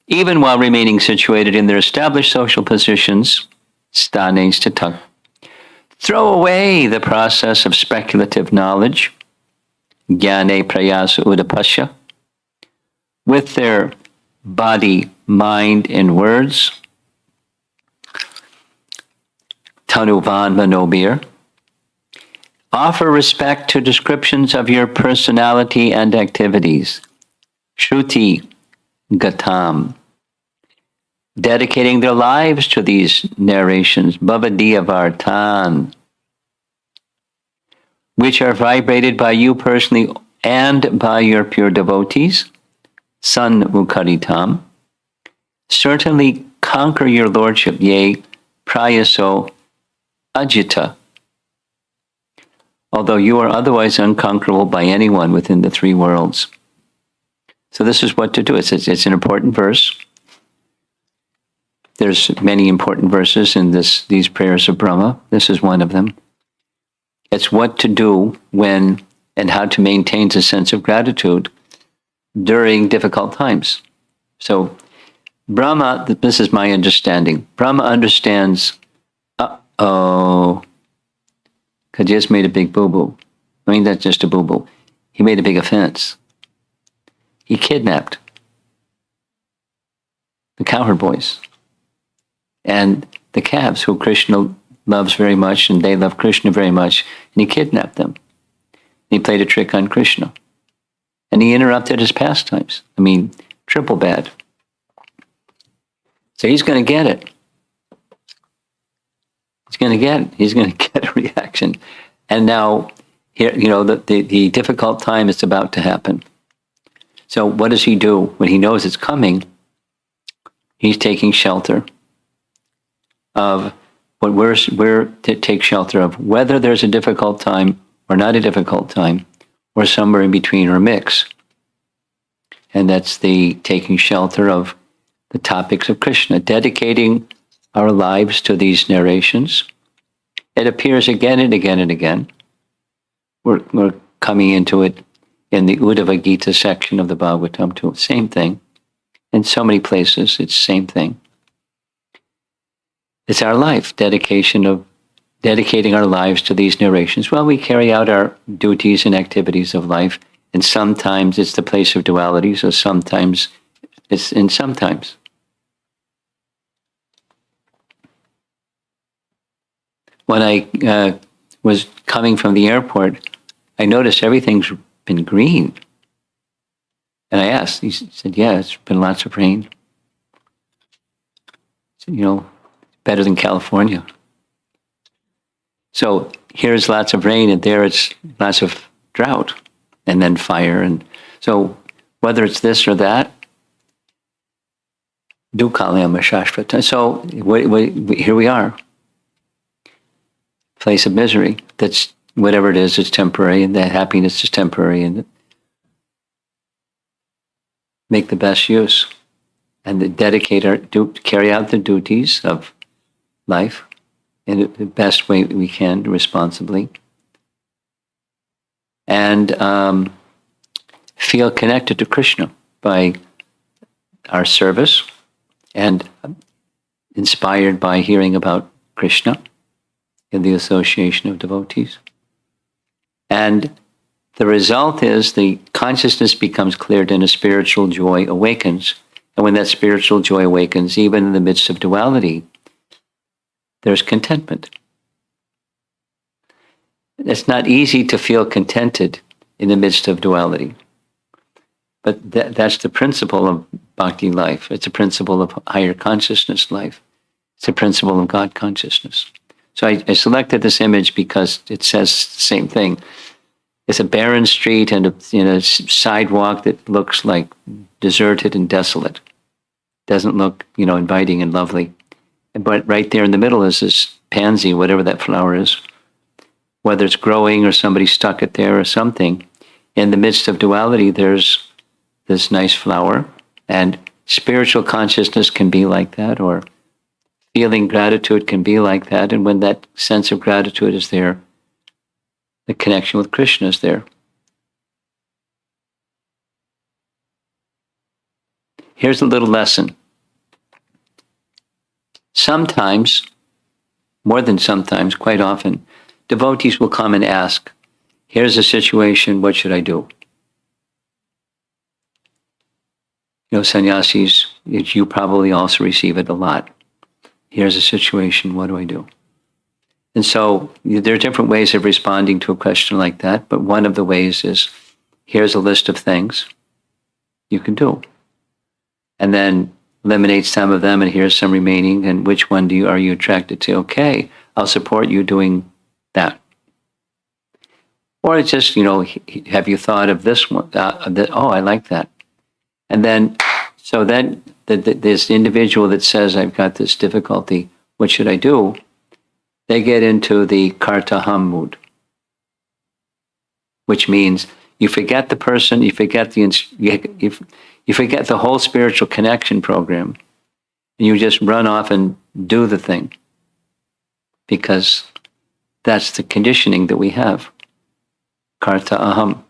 even while remaining situated in their established social positions, stanes tatak, throw away the process of speculative knowledge, gyane prayasa udapasya, with their body, mind, and words, tanuvan manobir, offer respect to descriptions of your personality and activities, shruti gatam, dedicating their lives to these narrations, bhavadiyavartan, which are vibrated by you personally and by your pure devotees, San Mukaritam, certainly conquer your lordship, yea, prayaso ajita, although you are otherwise unconquerable by anyone within the three worlds. So this is what to do. It's an important verse. There's many important verses in these prayers of Brahma. This is one of them. It's what to do when and how to maintain a sense of gratitude during difficult times. So Brahma, this is my understanding. Brahma understands, Kajia's made a big boo-boo. I mean, that's just a boo-boo. He made a big offense. He kidnapped the cowherd boys and the calves who Krishna loves very much, and they love Krishna very much, and he kidnapped them. He played a trick on Krishna. And he interrupted his pastimes. I mean, triple bad. So he's going to get it. He's going to get it. He's going to get a reaction. And now, here, the difficult time is about to happen. So what does he do when he knows it's coming? He's taking shelter of what we're to take shelter of, whether there's a difficult time or not a difficult time, or somewhere in between, or a mix. And that's the taking shelter of the topics of Krishna, dedicating our lives to these narrations. It appears again and again and again. We're coming into it in the Uddhava Gita section of the Bhagavatam too. Same thing. In so many places, it's the same thing. It's our life, dedicating our lives to these narrations. Well, we carry out our duties and activities of life, and sometimes it's the place of duality, so sometimes it's in sometimes. when I was coming from the airport, I noticed everything's been green. And I asked, he said, yeah, it's been lots of rain. So, better than California. So here's lots of rain, and there it's lots of drought, and then fire. And so whether it's this or that, dukkhalayam shashvata. So here we are, place of misery. That's whatever it is, it's temporary, and the happiness is temporary, and make the best use, and carry out the duties of life in the best way we can, responsibly, and feel connected to Krishna by our service, and inspired by hearing about Krishna in the association of devotees. And the result is the consciousness becomes cleared and a spiritual joy awakens. And when that spiritual joy awakens, even in the midst of duality, there's contentment. It's not easy to feel contented in the midst of duality. But that's the principle of bhakti life. It's a principle of higher consciousness life. It's a principle of God consciousness. So I selected this image because it says the same thing. It's a barren street and a sidewalk that looks like deserted and desolate. Doesn't look, inviting and lovely. But right there in the middle is this pansy, whatever that flower is. Whether it's growing or somebody stuck it there or something, in the midst of duality, there's this nice flower. And spiritual consciousness can be like that, or feeling gratitude can be like that. And when that sense of gratitude is there, the connection with Krishna is there. Here's a little lesson. Sometimes, more than sometimes, quite often, devotees will come and ask, here's a situation, what should I do? Sannyasis, you probably also receive it a lot. Here's a situation, what do I do? And so there are different ways of responding to a question like that, but one of the ways is, here's a list of things you can do. And then eliminate some of them, and here's some remaining, and which one are you attracted to? Okay, I'll support you doing that. Or it's just, have you thought of this one? Oh, I like that. And then, so then this individual that says, I've got this difficulty, what should I do? They get into the kartaham mood, which means you forget the person, you forget you forget the whole spiritual connection program, and you just run off and do the thing, because that's the conditioning that we have, karta aham.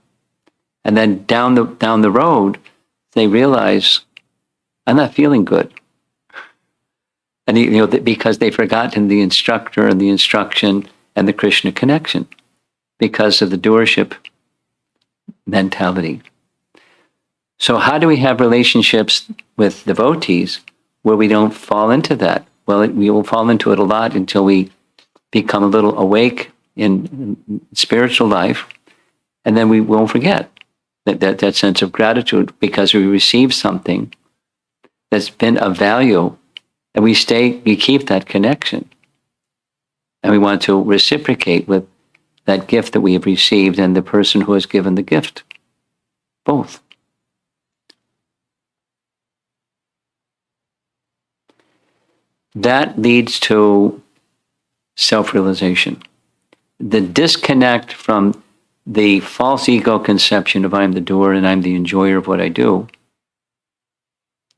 And then down the road, they realize, I'm not feeling good. And because they've forgotten the instructor and the instruction and the Krishna connection because of the doership mentality. So how do we have relationships with devotees where we don't fall into that? Well, we will fall into it a lot until we become a little awake in spiritual life, and then we won't forget that sense of gratitude because we receive something that's been of value, and we keep that connection. And we want to reciprocate with that gift that we have received and the person who has given the gift. Both. That leads to self-realization. The disconnect from the false ego conception of I'm the doer and I'm the enjoyer of what I do,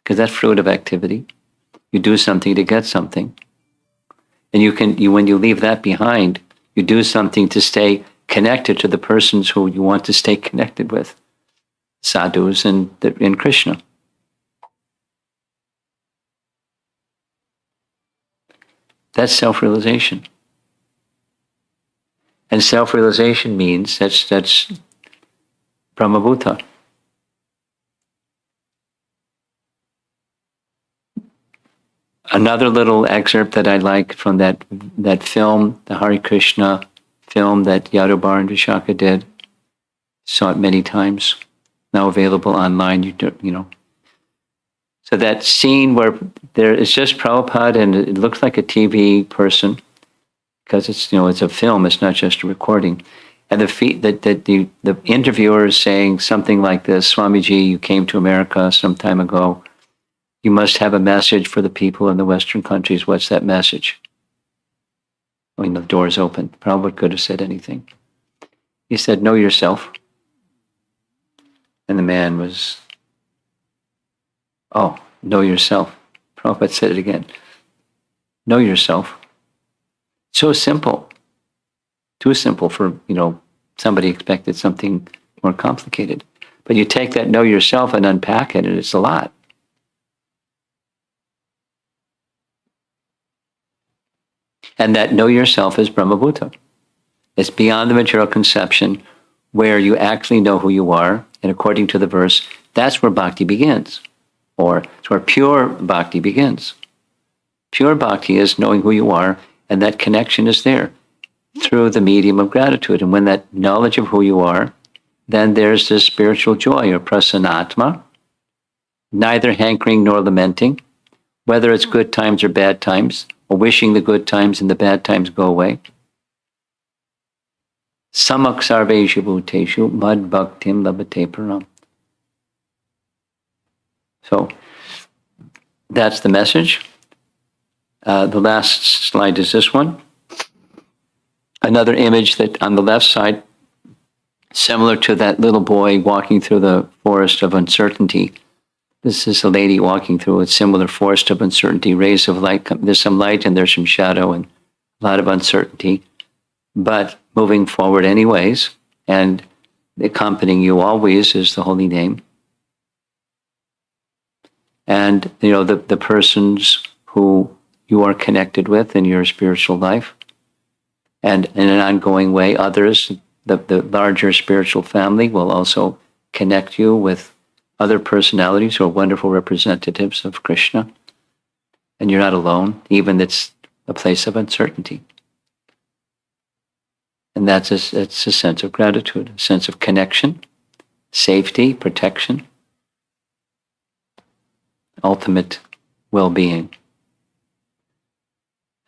because that's fruit of activity. You do something to get something. And when you leave that behind, you do something to stay connected to the persons who you want to stay connected with, sadhus and Krishna. That's self-realization. And self-realization means that's Brahmabhuta. Another little excerpt that I like from that film, the Hare Krishna film that Yadobar and Vishaka did. Saw it many times. Now available online. You know. So that scene where there is just Prabhupada and it looks like a TV person because it's it's a film. It's not just a recording. And the interviewer is saying something like this: Swamiji, you came to America some time ago. You must have a message for the people in the Western countries. What's that message? I mean, the door's open. Prabhupada could have said anything. He said, know yourself. And the man was, oh, know yourself. Prabhupada said it again. Know yourself. So simple. Too simple for, somebody expected something more complicated. But you take that know yourself and unpack it, and it's a lot. And that know yourself is Brahmabhuta. It's beyond the material conception where you actually know who you are. And according to the verse, that's where bhakti begins. Or it's where pure bhakti begins. Pure bhakti is knowing who you are, and that connection is there through the medium of gratitude. And when that knowledge of who you are, then there's this spiritual joy or prasanatma, neither hankering nor lamenting, whether it's good times or bad times, or wishing the good times and the bad times go away. Samak sarveshu bhuteshu mad bhaktim labhate param. So that's the message. The last slide is this one. Another image that on the left side, similar to that little boy walking through the forest of uncertainty. This is a lady walking through a similar forest of uncertainty, rays of light. There's some light and there's some shadow and a lot of uncertainty, but moving forward anyways, and accompanying you always is the holy name. And, the persons who you are connected with in your spiritual life, and in an ongoing way, others, the larger spiritual family will also connect you with other personalities who are wonderful representatives of Krishna. And you're not alone, even it's a place of uncertainty. And it's a sense of gratitude, a sense of connection, safety, protection, ultimate well-being,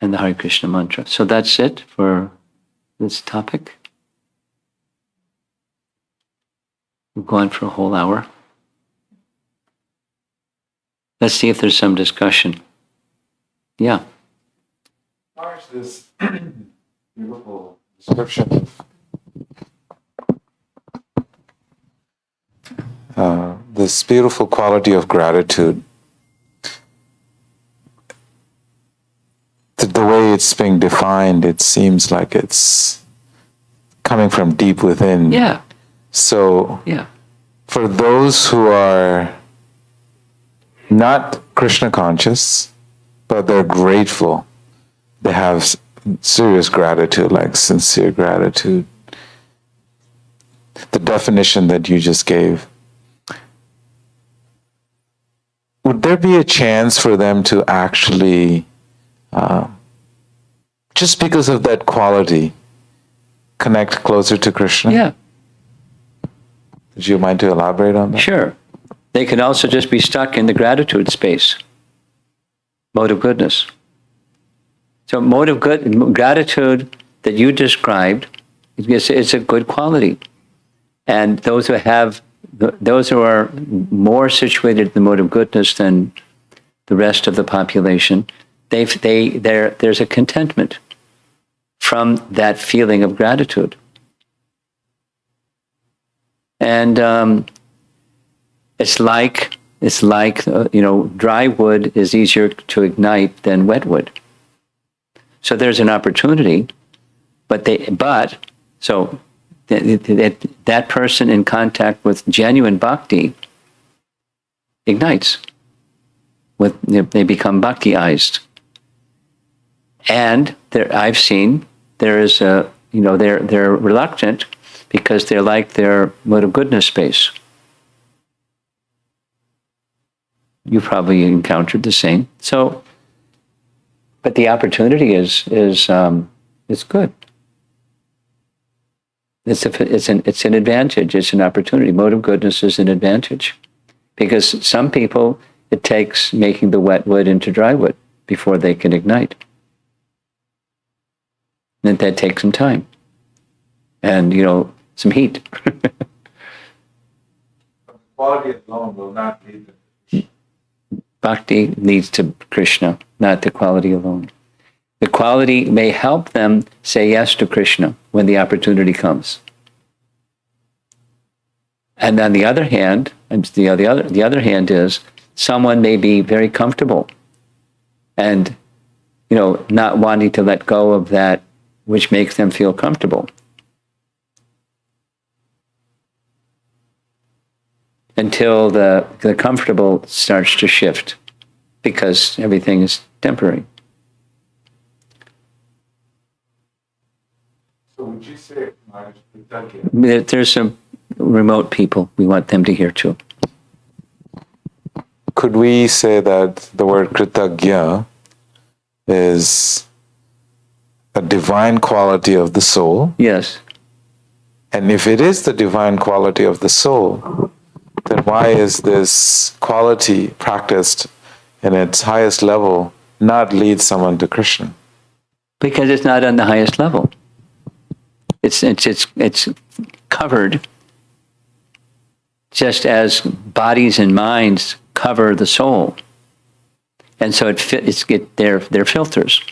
and the Hare Krishna mantra. So that's it for this topic. We've gone for a whole hour. Let's see if there's some discussion. Yeah. How is this beautiful description of this beautiful quality of gratitude? The way it's being defined, it seems like it's coming from deep within. Yeah. So, Yeah. for those who are not Krishna conscious, but they're grateful, they have serious gratitude, like sincere gratitude. The definition that you just gave. Would there be a chance for them to actually, just because of that quality, connect closer to Krishna? Yeah. Would you mind to elaborate on that? Sure. They can also just be stuck in the gratitude space, mode of goodness. So gratitude that you described, it's a good quality. And those who are more situated in the mode of goodness than the rest of the population, there's a contentment from that feeling of gratitude. And it's like dry wood is easier to ignite than wet wood. So there's an opportunity, that person in contact with genuine bhakti ignites. They become bhakti-ized. And I've seen there is they're reluctant because they like their mode of goodness space. You probably encountered the same. So But the opportunity is good. It's an advantage. It's an opportunity. Mode of goodness is an advantage, because some people, it takes making the wet wood into dry wood before they can ignite, and that takes some time, and some heat. Quality alone will not lead them. Bhakti leads to Krishna, not the quality alone. The quality may help them say yes to Krishna when the opportunity comes. And on the other hand, the other hand is someone may be very comfortable and not wanting to let go of that which makes them feel comfortable, until the comfortable starts to shift, because everything is temporary. So would you say, Maharaj, There's some remote people we want them to hear too. could we say that the word kritagya is a divine quality of the soul? Yes. And if it is the divine quality of the soul, then why is this quality practiced in its highest level not lead someone to Krishna? Because it's not on the highest level. It's covered, just as bodies and minds cover the soul, and so they're filters,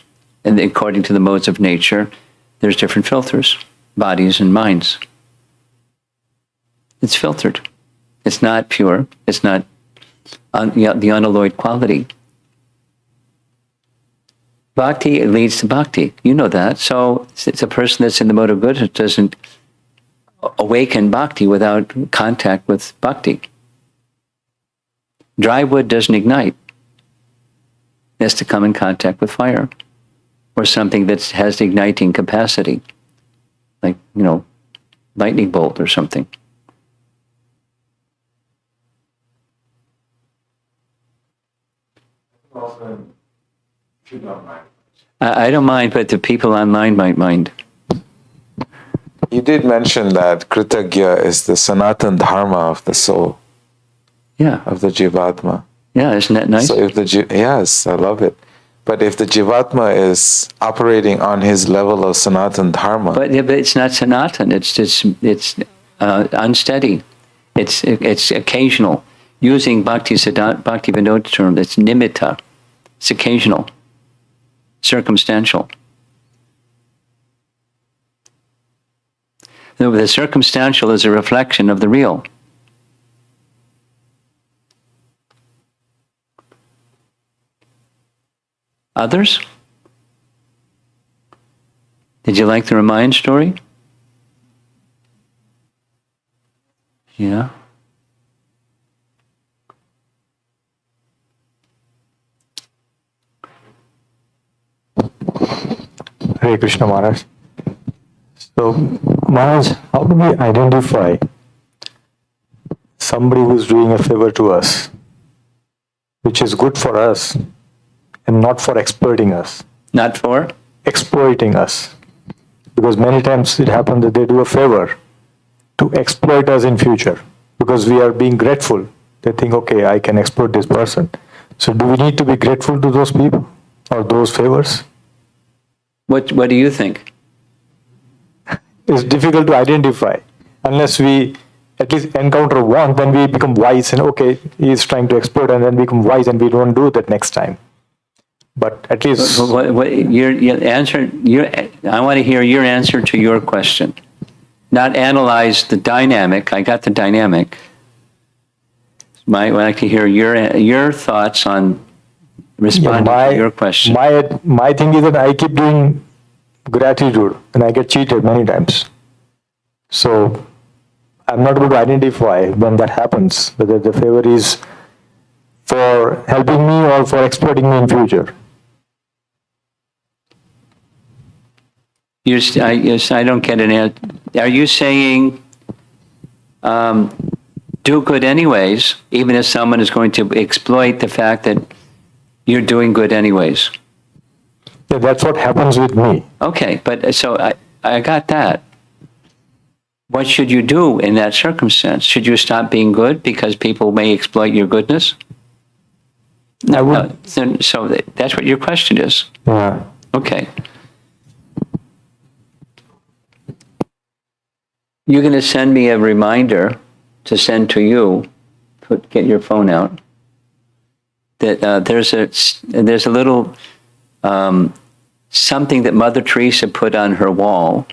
and according to the modes of nature, there's different filters, bodies and minds. It's filtered. It's not pure. It's not the unalloyed quality. Bhakti leads to bhakti. You know that. So it's a person that's in the mode of goodness doesn't awaken bhakti without contact with bhakti. Dry wood doesn't ignite. It has to come in contact with fire, or something that has igniting capacity, like, lightning bolt or something. Also, if you don't mind. I don't mind, but the people online might mind. You did mention that kritagya is the sanatan dharma of the soul, Yeah. of the jivatma. Yeah, isn't that nice? So if yes, I love it. But if the jivatma is operating on his level of sanatan dharma, But it's not Sanatan. It's unsteady. It's occasional. Using Bhakti Vinod's term, it's nimitta. It's occasional, circumstantial. The circumstantial is a reflection of the real. Others? Did you like the Ramayan story? Yeah. Hare Krishna Maharaj. So, Maharaj, how do we identify somebody who's doing a favor to us, which is good for us and not for exploiting us? Not for? Exploiting us. Because many times it happens that they do a favor to exploit us in future because we are being grateful. They think, okay, I can exploit this person. So do we need to be grateful to those people or those favors? What do you think? It's difficult to identify unless we at least encounter one, then we become wise and okay, he's trying to exploit, and then become wise and we don't do that next time. But at least Your answer, I want to hear your answer to your question. Not analyze the dynamic. I got the dynamic. I'd like to hear your thoughts on responding to your question. My thing is that I keep doing gratitude and I get cheated many times. So I'm not able to identify when that happens, whether the favor is for helping me or for exploiting me in future. I don't get an answer. Are you saying do good anyways, even if someone is going to exploit the fact that you're doing good anyways? Yeah, that's what happens with me. Okay, but so I got that. What should you do in that circumstance? Should you stop being good because people may exploit your goodness? I would. So that's what your question is. Yeah. Okay. You're going to send me a reminder to send to you. Get your phone out. That there's a little something that Mother Teresa put on her wall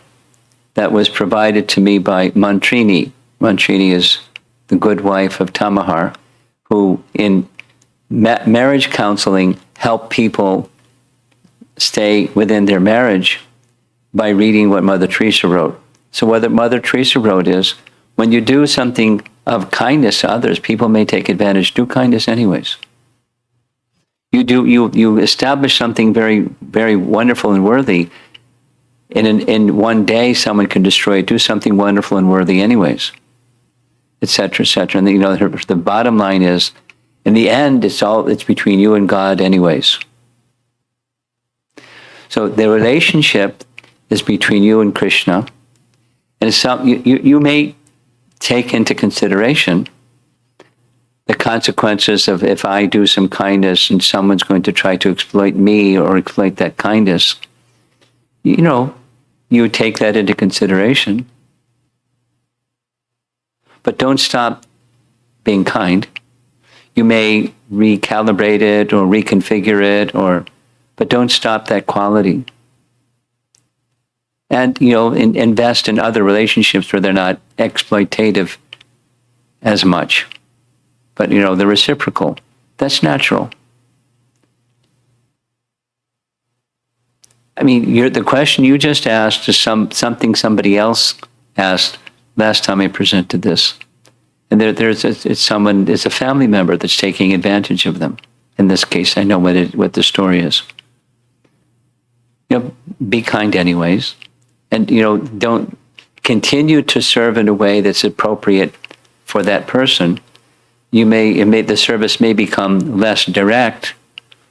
that was provided to me by Mantrini. Mantrini is the good wife of Tamahar, who in marriage counseling help people stay within their marriage by reading what Mother Teresa wrote. So what Mother Teresa wrote is, when you do something of kindness to others, people may take advantage. Do kindness anyways. You establish something very, very wonderful and worthy. In one day, someone can destroy it. Do something wonderful and worthy anyways, etc., etc. And the bottom line is, in the end, it's between you and God anyways. So the relationship is between you and Krishna, and it's something you may take into consideration the consequences of if I do some kindness and someone's going to try to exploit me or exploit that kindness. You take that into consideration. But don't stop being kind. You may recalibrate it or reconfigure it, but don't stop that quality. And, invest in other relationships where they're not exploitative as much. But, the reciprocal, that's natural. I mean, the question you just asked is something somebody else asked last time I presented this. And it's a family member that's taking advantage of them. In this case, I know what the story is. Be kind anyways. And, don't continue to serve in a way that's appropriate for that person. The service may become less direct,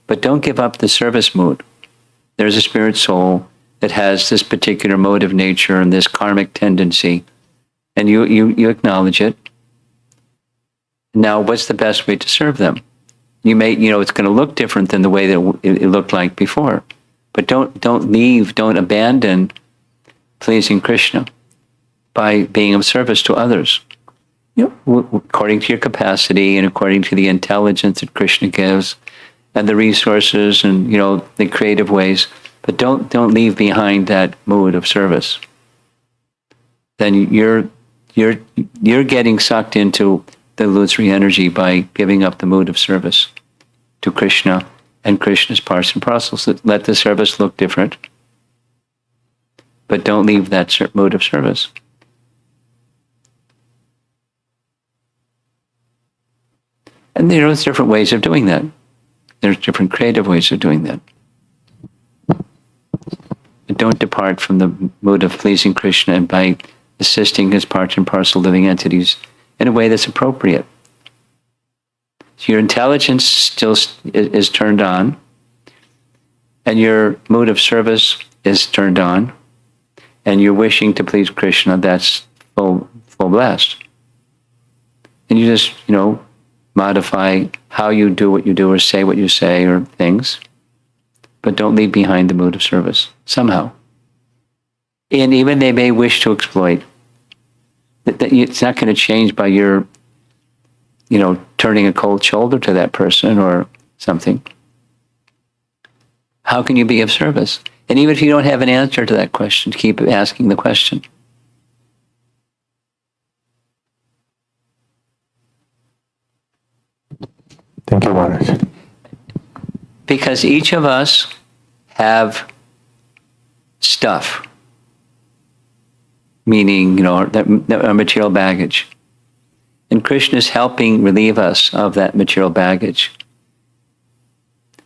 but don't give up the service mood. There's a spirit soul that has this particular mode of nature and this karmic tendency, and you acknowledge it. Now, what's the best way to serve them? You may, it's going to look different than the way that it looked like before, but don't abandon pleasing Krishna by being of service to others. According to your capacity and according to the intelligence that Krishna gives, and the resources and the creative ways, but don't leave behind that mood of service. Then you're getting sucked into the illusory energy by giving up the mood of service to Krishna and Krishna's parts and parcels. Let the service look different, but don't leave that mood of service. And there's different ways of doing that. There's different creative ways of doing that. But don't depart from the mood of pleasing Krishna and by assisting his part and parcel living entities in a way that's appropriate. So your intelligence still is turned on, and your mood of service is turned on, and you're wishing to please Krishna, that's full blast. And you just, modify how you do what you do or say what you say or things, but don't leave behind the mood of service somehow. And even they may wish to exploit. It's not going to change by your, turning a cold shoulder to that person or something. How can you be of service? And even if you don't have an answer to that question, keep asking the question. Thank you, Maharaj. Because each of us have stuff, meaning, our material baggage. And Krishna is helping relieve us of that material baggage.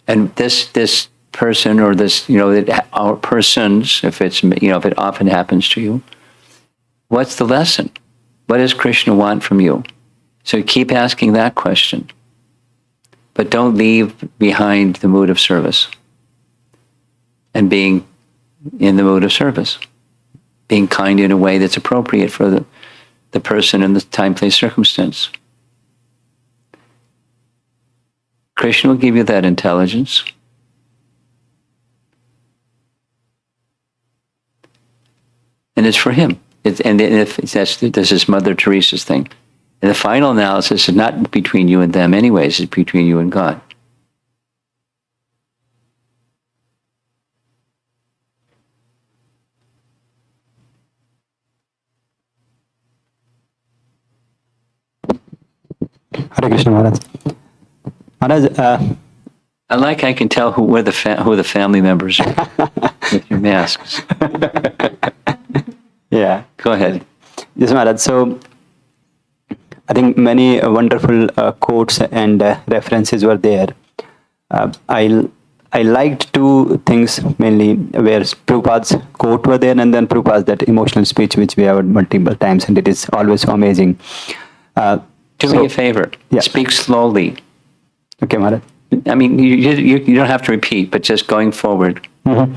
And this person or our persons, if it often happens to you, what's the lesson? What does Krishna want from you? So keep asking that question. But don't leave behind the mood of service. and being in the mood of service, being kind in a way that's appropriate for the person and the time, place, circumstance. Krishna will give you that intelligence. And it's for him. This is Mother Teresa's thing. And the final analysis is not between you and them anyways, it's between you and God. Hare Krishna Maharaj. Maharaj, I can tell who the family members are with your masks. yeah. Go ahead. Yes, Maharaj. So, I think many wonderful quotes and references were there. I liked two things mainly, where Prabhupada's quote were there, and then Prabhupada's that emotional speech, which we have heard multiple times, and it is always so amazing. Do me a favor. Yeah. Speak slowly. Okay, Maharaj. I mean, you don't have to repeat, but just going forward. Mm-hmm.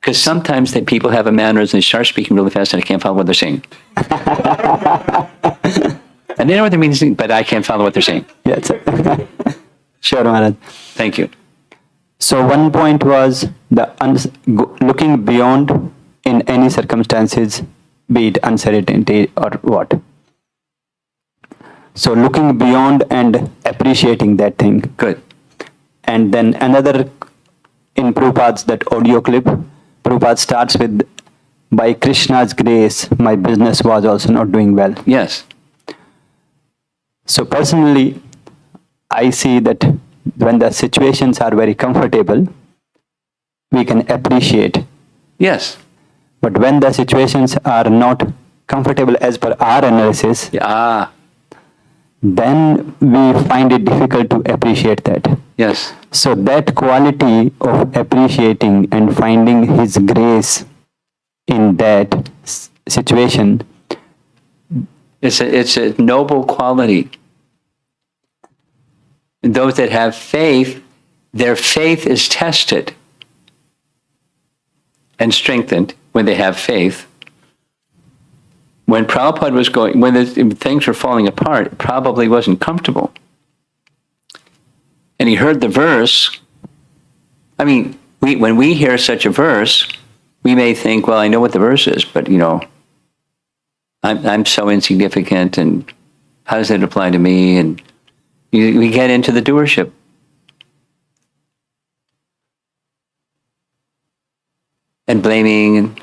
Because sometimes people have a manners and they start speaking really fast and I can't follow what they're saying. And they know what they mean, but I can't follow what they're saying. Yes. Sure, Maharaj. Thank you. So one point was looking beyond in any circumstances, be it uncertainty or what. So looking beyond and appreciating that thing. Good. And then another, in Prabhupada's that audio clip, Prabhupada starts with, by Krishna's grace, my business was also not doing well. Yes. So personally, I see that when the situations are very comfortable, we can appreciate. Yes. But when the situations are not comfortable as per our analysis, then we find it difficult to appreciate that. Yes. So that quality of appreciating and finding His grace in that situation, it's a noble quality. And those that have faith, their faith is tested and strengthened when they have faith. When Prabhupada was when things were falling apart, it probably wasn't comfortable. And he heard the verse. I mean, when we hear such a verse, we may think, well, I know what the verse is, but I'm so insignificant, and how does that apply to me? And we get into the doership. And blaming and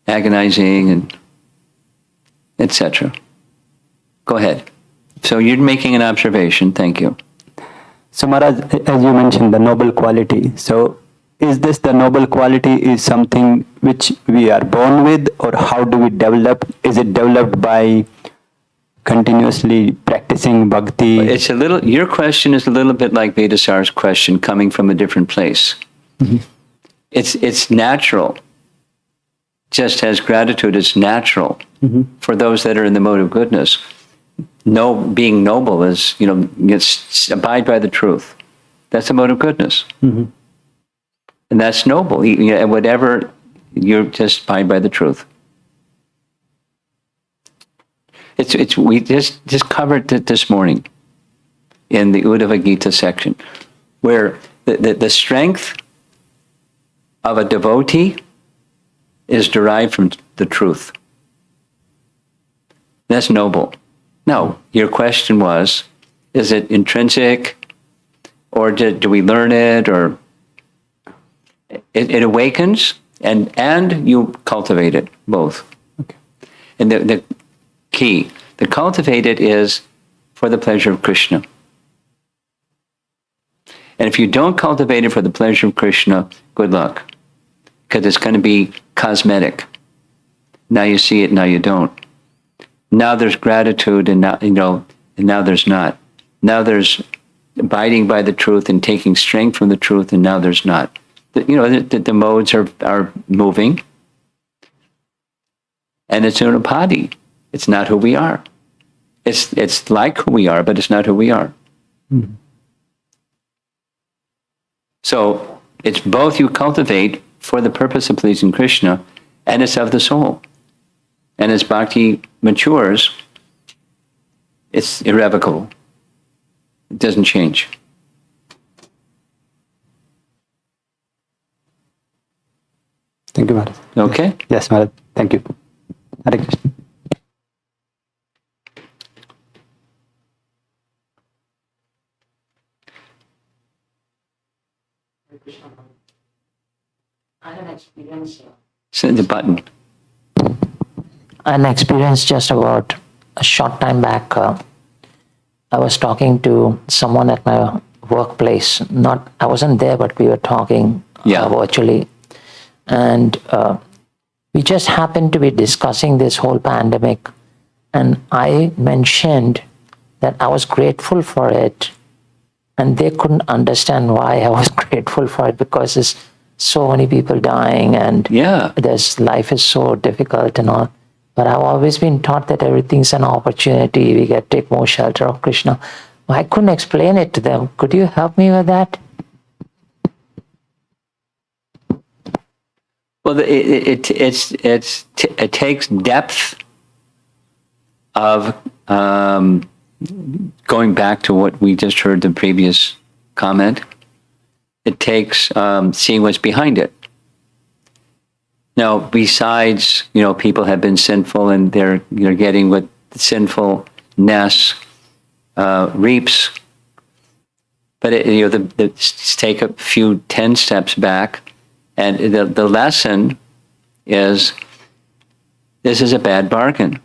agonizing and etc. Go ahead. So you're making an observation. Thank you. So Maharaj, as you mentioned, the noble quality. So is this the noble quality is something which we are born with, or how do we develop? Is it developed by continuously practicing bhakti? Your question is a little bit like Vedasar's question, coming from a different place. Mm-hmm. It's natural. Just as gratitude is natural for those that are in the mode of goodness. Being noble is, abide by the truth. That's the mode of goodness. Mm-hmm. And that's noble. Whatever, you just abide by the truth. We just covered it this morning in the Uddhava Gita section, where the strength of a devotee is derived from the truth. That's noble. Now, your question was, is it intrinsic, or do we learn it, or it awakens and you cultivate it, both. Okay. And the key, the cultivate it is for the pleasure of Krishna. And if you don't cultivate it for the pleasure of Krishna, good luck. Because it's going to be cosmetic. Now you see it, now you don't. Now there's gratitude, and now, and now there's not. Now there's abiding by the truth and taking strength from the truth, and now there's not. The modes are moving, and it's unapadi. It's not who we are. It's like who we are, but it's not who we are. Mm-hmm. So It's both you cultivate for the purpose of pleasing Krishna, and it's of the soul. And as bhakti matures, it's irrevocable. It doesn't change. Thank you, Maharaj. Okay? Yes, Maharaj. Thank you. Hare Krishna. I had an experience. Send the button. An experience just about a short time back. I was talking to someone at my workplace. I wasn't there, but we were talking virtually, and we just happened to be discussing this whole pandemic. And I mentioned that I was grateful for it, and they couldn't understand why I was grateful for it, because there's so many people dying, and life is so difficult and all. But I've always been taught that everything's an opportunity. We get to take more shelter of Krishna. I couldn't explain it to them. Could you help me with that? Well, it takes depth of going back to what we just heard the previous comment. It takes seeing what's behind it. Now, besides, people have been sinful and they're getting what sinfulness reaps. But take a few 10 steps back, and the lesson is this is a bad bargain.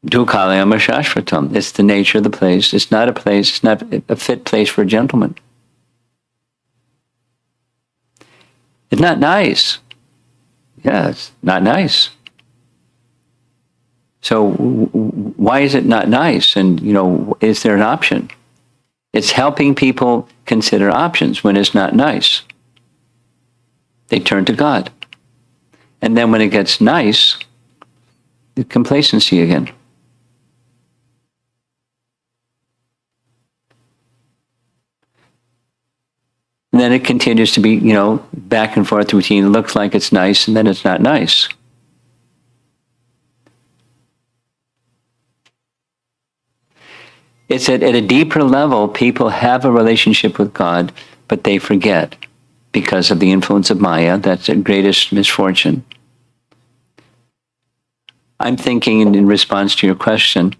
Dukalayama shashvatam. It's the nature of the place. It's not a fit place for a gentleman. It's not nice. Yeah, it's not nice. So why is it not nice? And, is there an option? It's helping people consider options when it's not nice. They turn to God. And then when it gets nice, the complacency again. And then it continues to be, back and forth routine. It looks like it's nice, and then it's not nice. It's at a deeper level, people have a relationship with God, but they forget because of the influence of Maya. That's the greatest misfortune. I'm thinking in response to your question,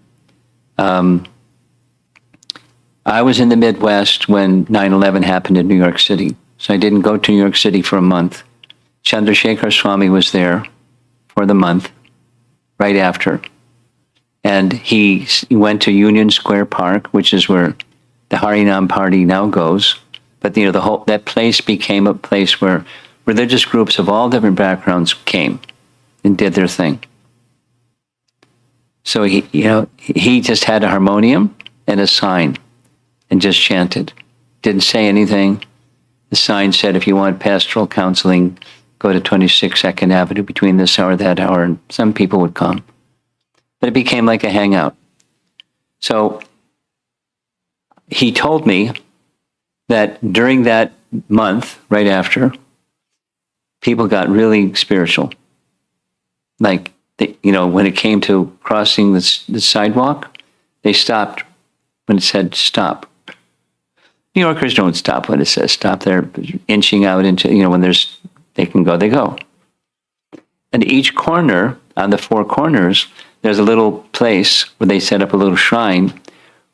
I was in the Midwest when 9/11 happened in New York City. So I didn't go to New York City for a month. Chandrasekhar Swami was there for the month, right after. And he went to Union Square Park, which is where the Harinam party now goes. But that place became a place where religious groups of all different backgrounds came and did their thing. So he just had a harmonium and a sign and just chanted. Didn't say anything. The sign said, if you want pastoral counseling, go to 26 2nd Avenue between this hour, that hour, and some people would come. But it became like a hangout. So he told me that during that month, right after, people got really spiritual. Like, when it came to crossing the sidewalk, they stopped when it said stop. New Yorkers don't stop when it says stop. They're inching out into, when they can go, they go. And each corner, on the 4 corners, there's a little place where they set up a little shrine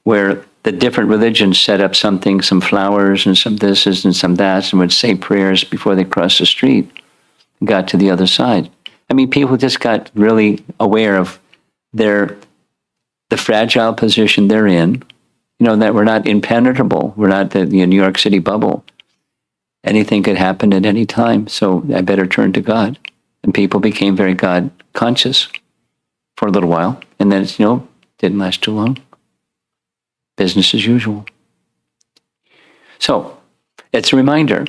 where the different religions set up something, some flowers and some thises and some that's, and would say prayers before they crossed the street and got to the other side. I mean, people just got really aware of the fragile position they're in, that we're not impenetrable. We're not the New York City bubble. Anything could happen at any time, so I better turn to God. And people became very God conscious for a little while, and then didn't last too long. Business as usual. So it's a reminder.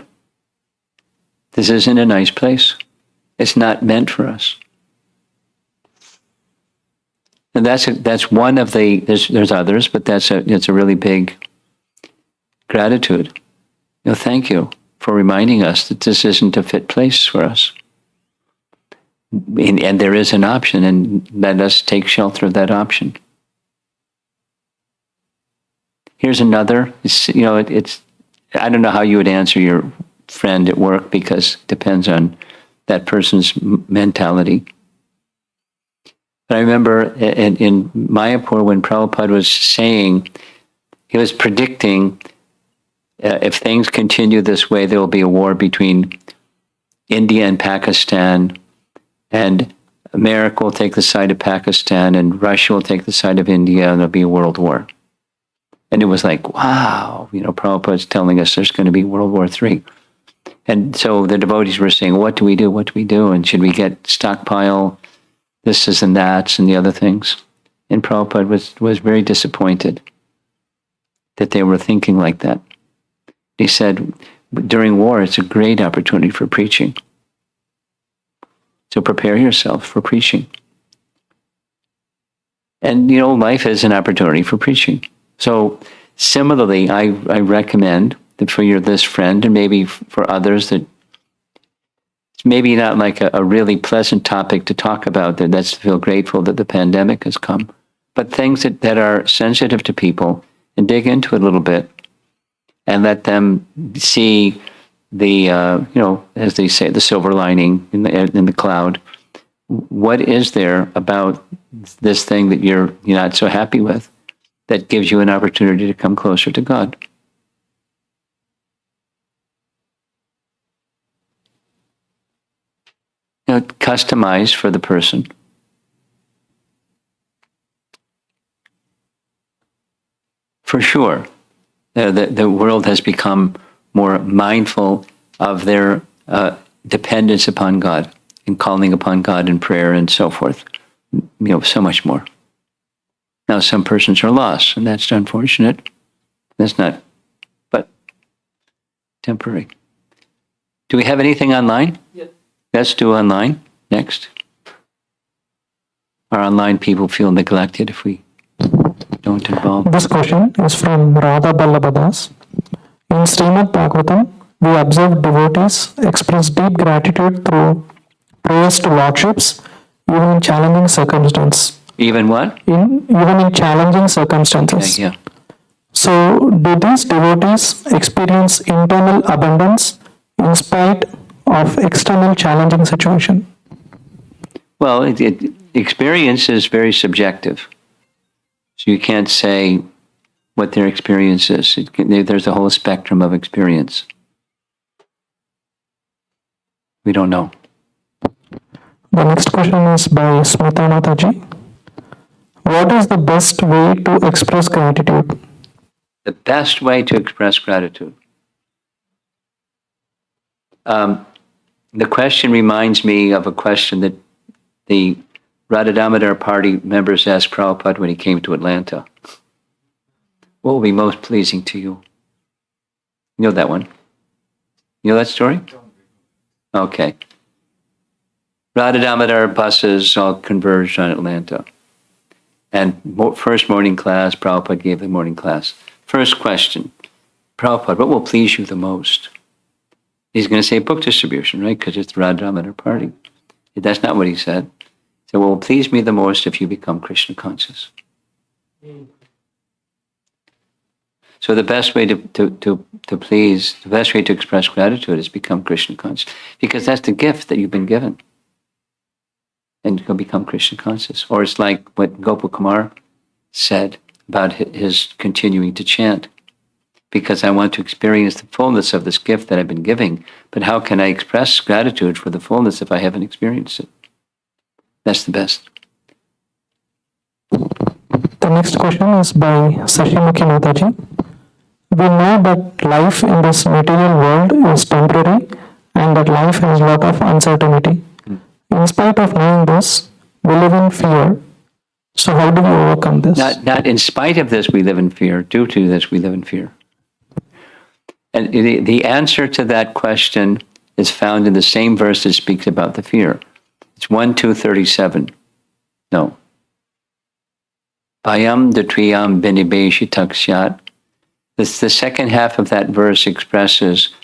This isn't a nice place. It's not meant for us. And that's one of the. There's others, but it's a really big gratitude. thank you for reminding us that this isn't a fit place for us. And there is an option, and let us take shelter of that option. Here's another. It's I don't know how you would answer your friend at work, because it depends on that person's mentality. But I remember in Mayapur, when Prabhupada was saying, he was predicting, if things continue this way, there will be a war between India and Pakistan, and America will take the side of Pakistan, and Russia will take the side of India, and there'll be a world war. And it was like, wow, Prabhupada's telling us there's going to be World War III. And so the devotees were saying, what do we do? What do we do? And should we get stockpile this and that and the other things? And Prabhupada was very disappointed that they were thinking like that. He said, during war, it's a great opportunity for preaching. So prepare yourself for preaching. And, life is an opportunity for preaching. So similarly, I recommend that for this friend, and maybe for others, that it's maybe not like a really pleasant topic to talk about, that's feel grateful that the pandemic has come, but things that are sensitive to people, and dig into it a little bit, and let them see the, as they say, the silver lining in the cloud. What is there about this thing that you're not so happy with that gives you an opportunity to come closer to God? Customize for the person. For sure, the world has become more mindful of their dependence upon God, and calling upon God in prayer and so forth. So much more. Now, some persons are lost, and that's unfortunate. That's not, but temporary. Do we have anything online? Yes. Let's do online next. Our online people feel neglected if we don't involve. This question is from Radha Ballabadas. In Srimad Bhagavatam, we observe devotees express deep gratitude through prayers to lordships, even in challenging circumstances. Even what? Even in challenging circumstances. Yeah. So, do these devotees experience internal abundance in spite of external challenging situation? Well, experience is very subjective. So you can't say what their experience is. There's a whole spectrum of experience. We don't know. The next question is by Smita Mataji. What is the best way to express gratitude? The best way to express gratitude. The question reminds me of a question that the Radha Damodar party members asked Prabhupada when he came to Atlanta. What will be most pleasing to you? You know that one? You know that story? Okay. Radha Damodar buses all converged on Atlanta. And first morning class, Prabhupada gave the morning class. First question, Prabhupada, what will please you the most? He's going to say book distribution, right? Because it's the Radha Damodar party. That's not what he said. He said, what will please me the most if you become Krishna conscious? So the best way to please, the best way to express gratitude is become Krishna conscious. Because that's the gift that you've been given. And you'll become Krishna conscious. Or it's like what Gopal Kumar said about his continuing to chant. Because I want to experience the fullness of this gift that I've been giving. But how can I express gratitude for the fullness if I haven't experienced it? That's the best. The next question is by Sashimukhi Mataji. We know that life in this material world is temporary and that life has a lot of uncertainty. In spite of knowing this, we live in fear. So how do we overcome this? Not in spite of this, we live in fear. Due to this, we live in fear. And the answer to that question is found in the same verse that speaks about the fear. It's 1:237. No. Bhayam datriyam binibeshi takshat The second half of that verse expresses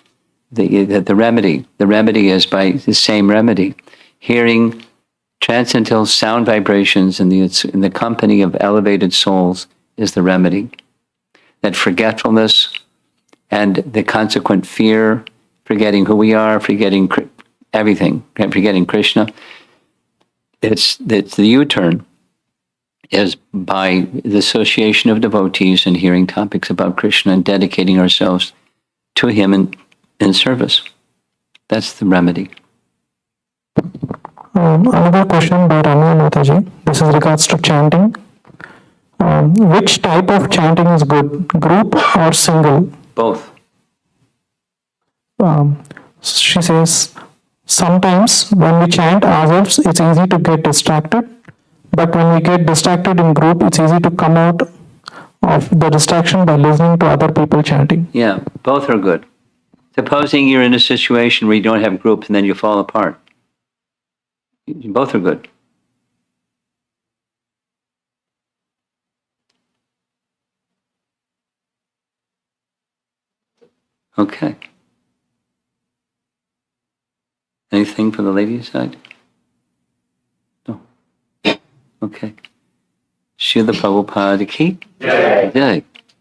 the remedy. The remedy is by the same remedy. Hearing transcendental sound vibrations in the company of elevated souls is the remedy. That forgetfulness and the consequent fear, forgetting who we are, forgetting everything, forgetting Krishna, it's the U-turn is by the association of devotees and hearing topics about Krishna and dedicating ourselves to him in service. That's the remedy. Another question by Ramya Mataji. This is regards to chanting. Which type of chanting is good, group or single? Both. She says, sometimes when we chant ourselves, it's easy to get distracted. But when we get distracted in group, it's easy to come out of the distraction by listening to other people chanting. Yeah, both are good. Supposing you're in a situation where you don't have groups and then you fall apart. Both are good. Okay. Anything from the ladies' side? No. Okay. Srila Prabhupada ki jai.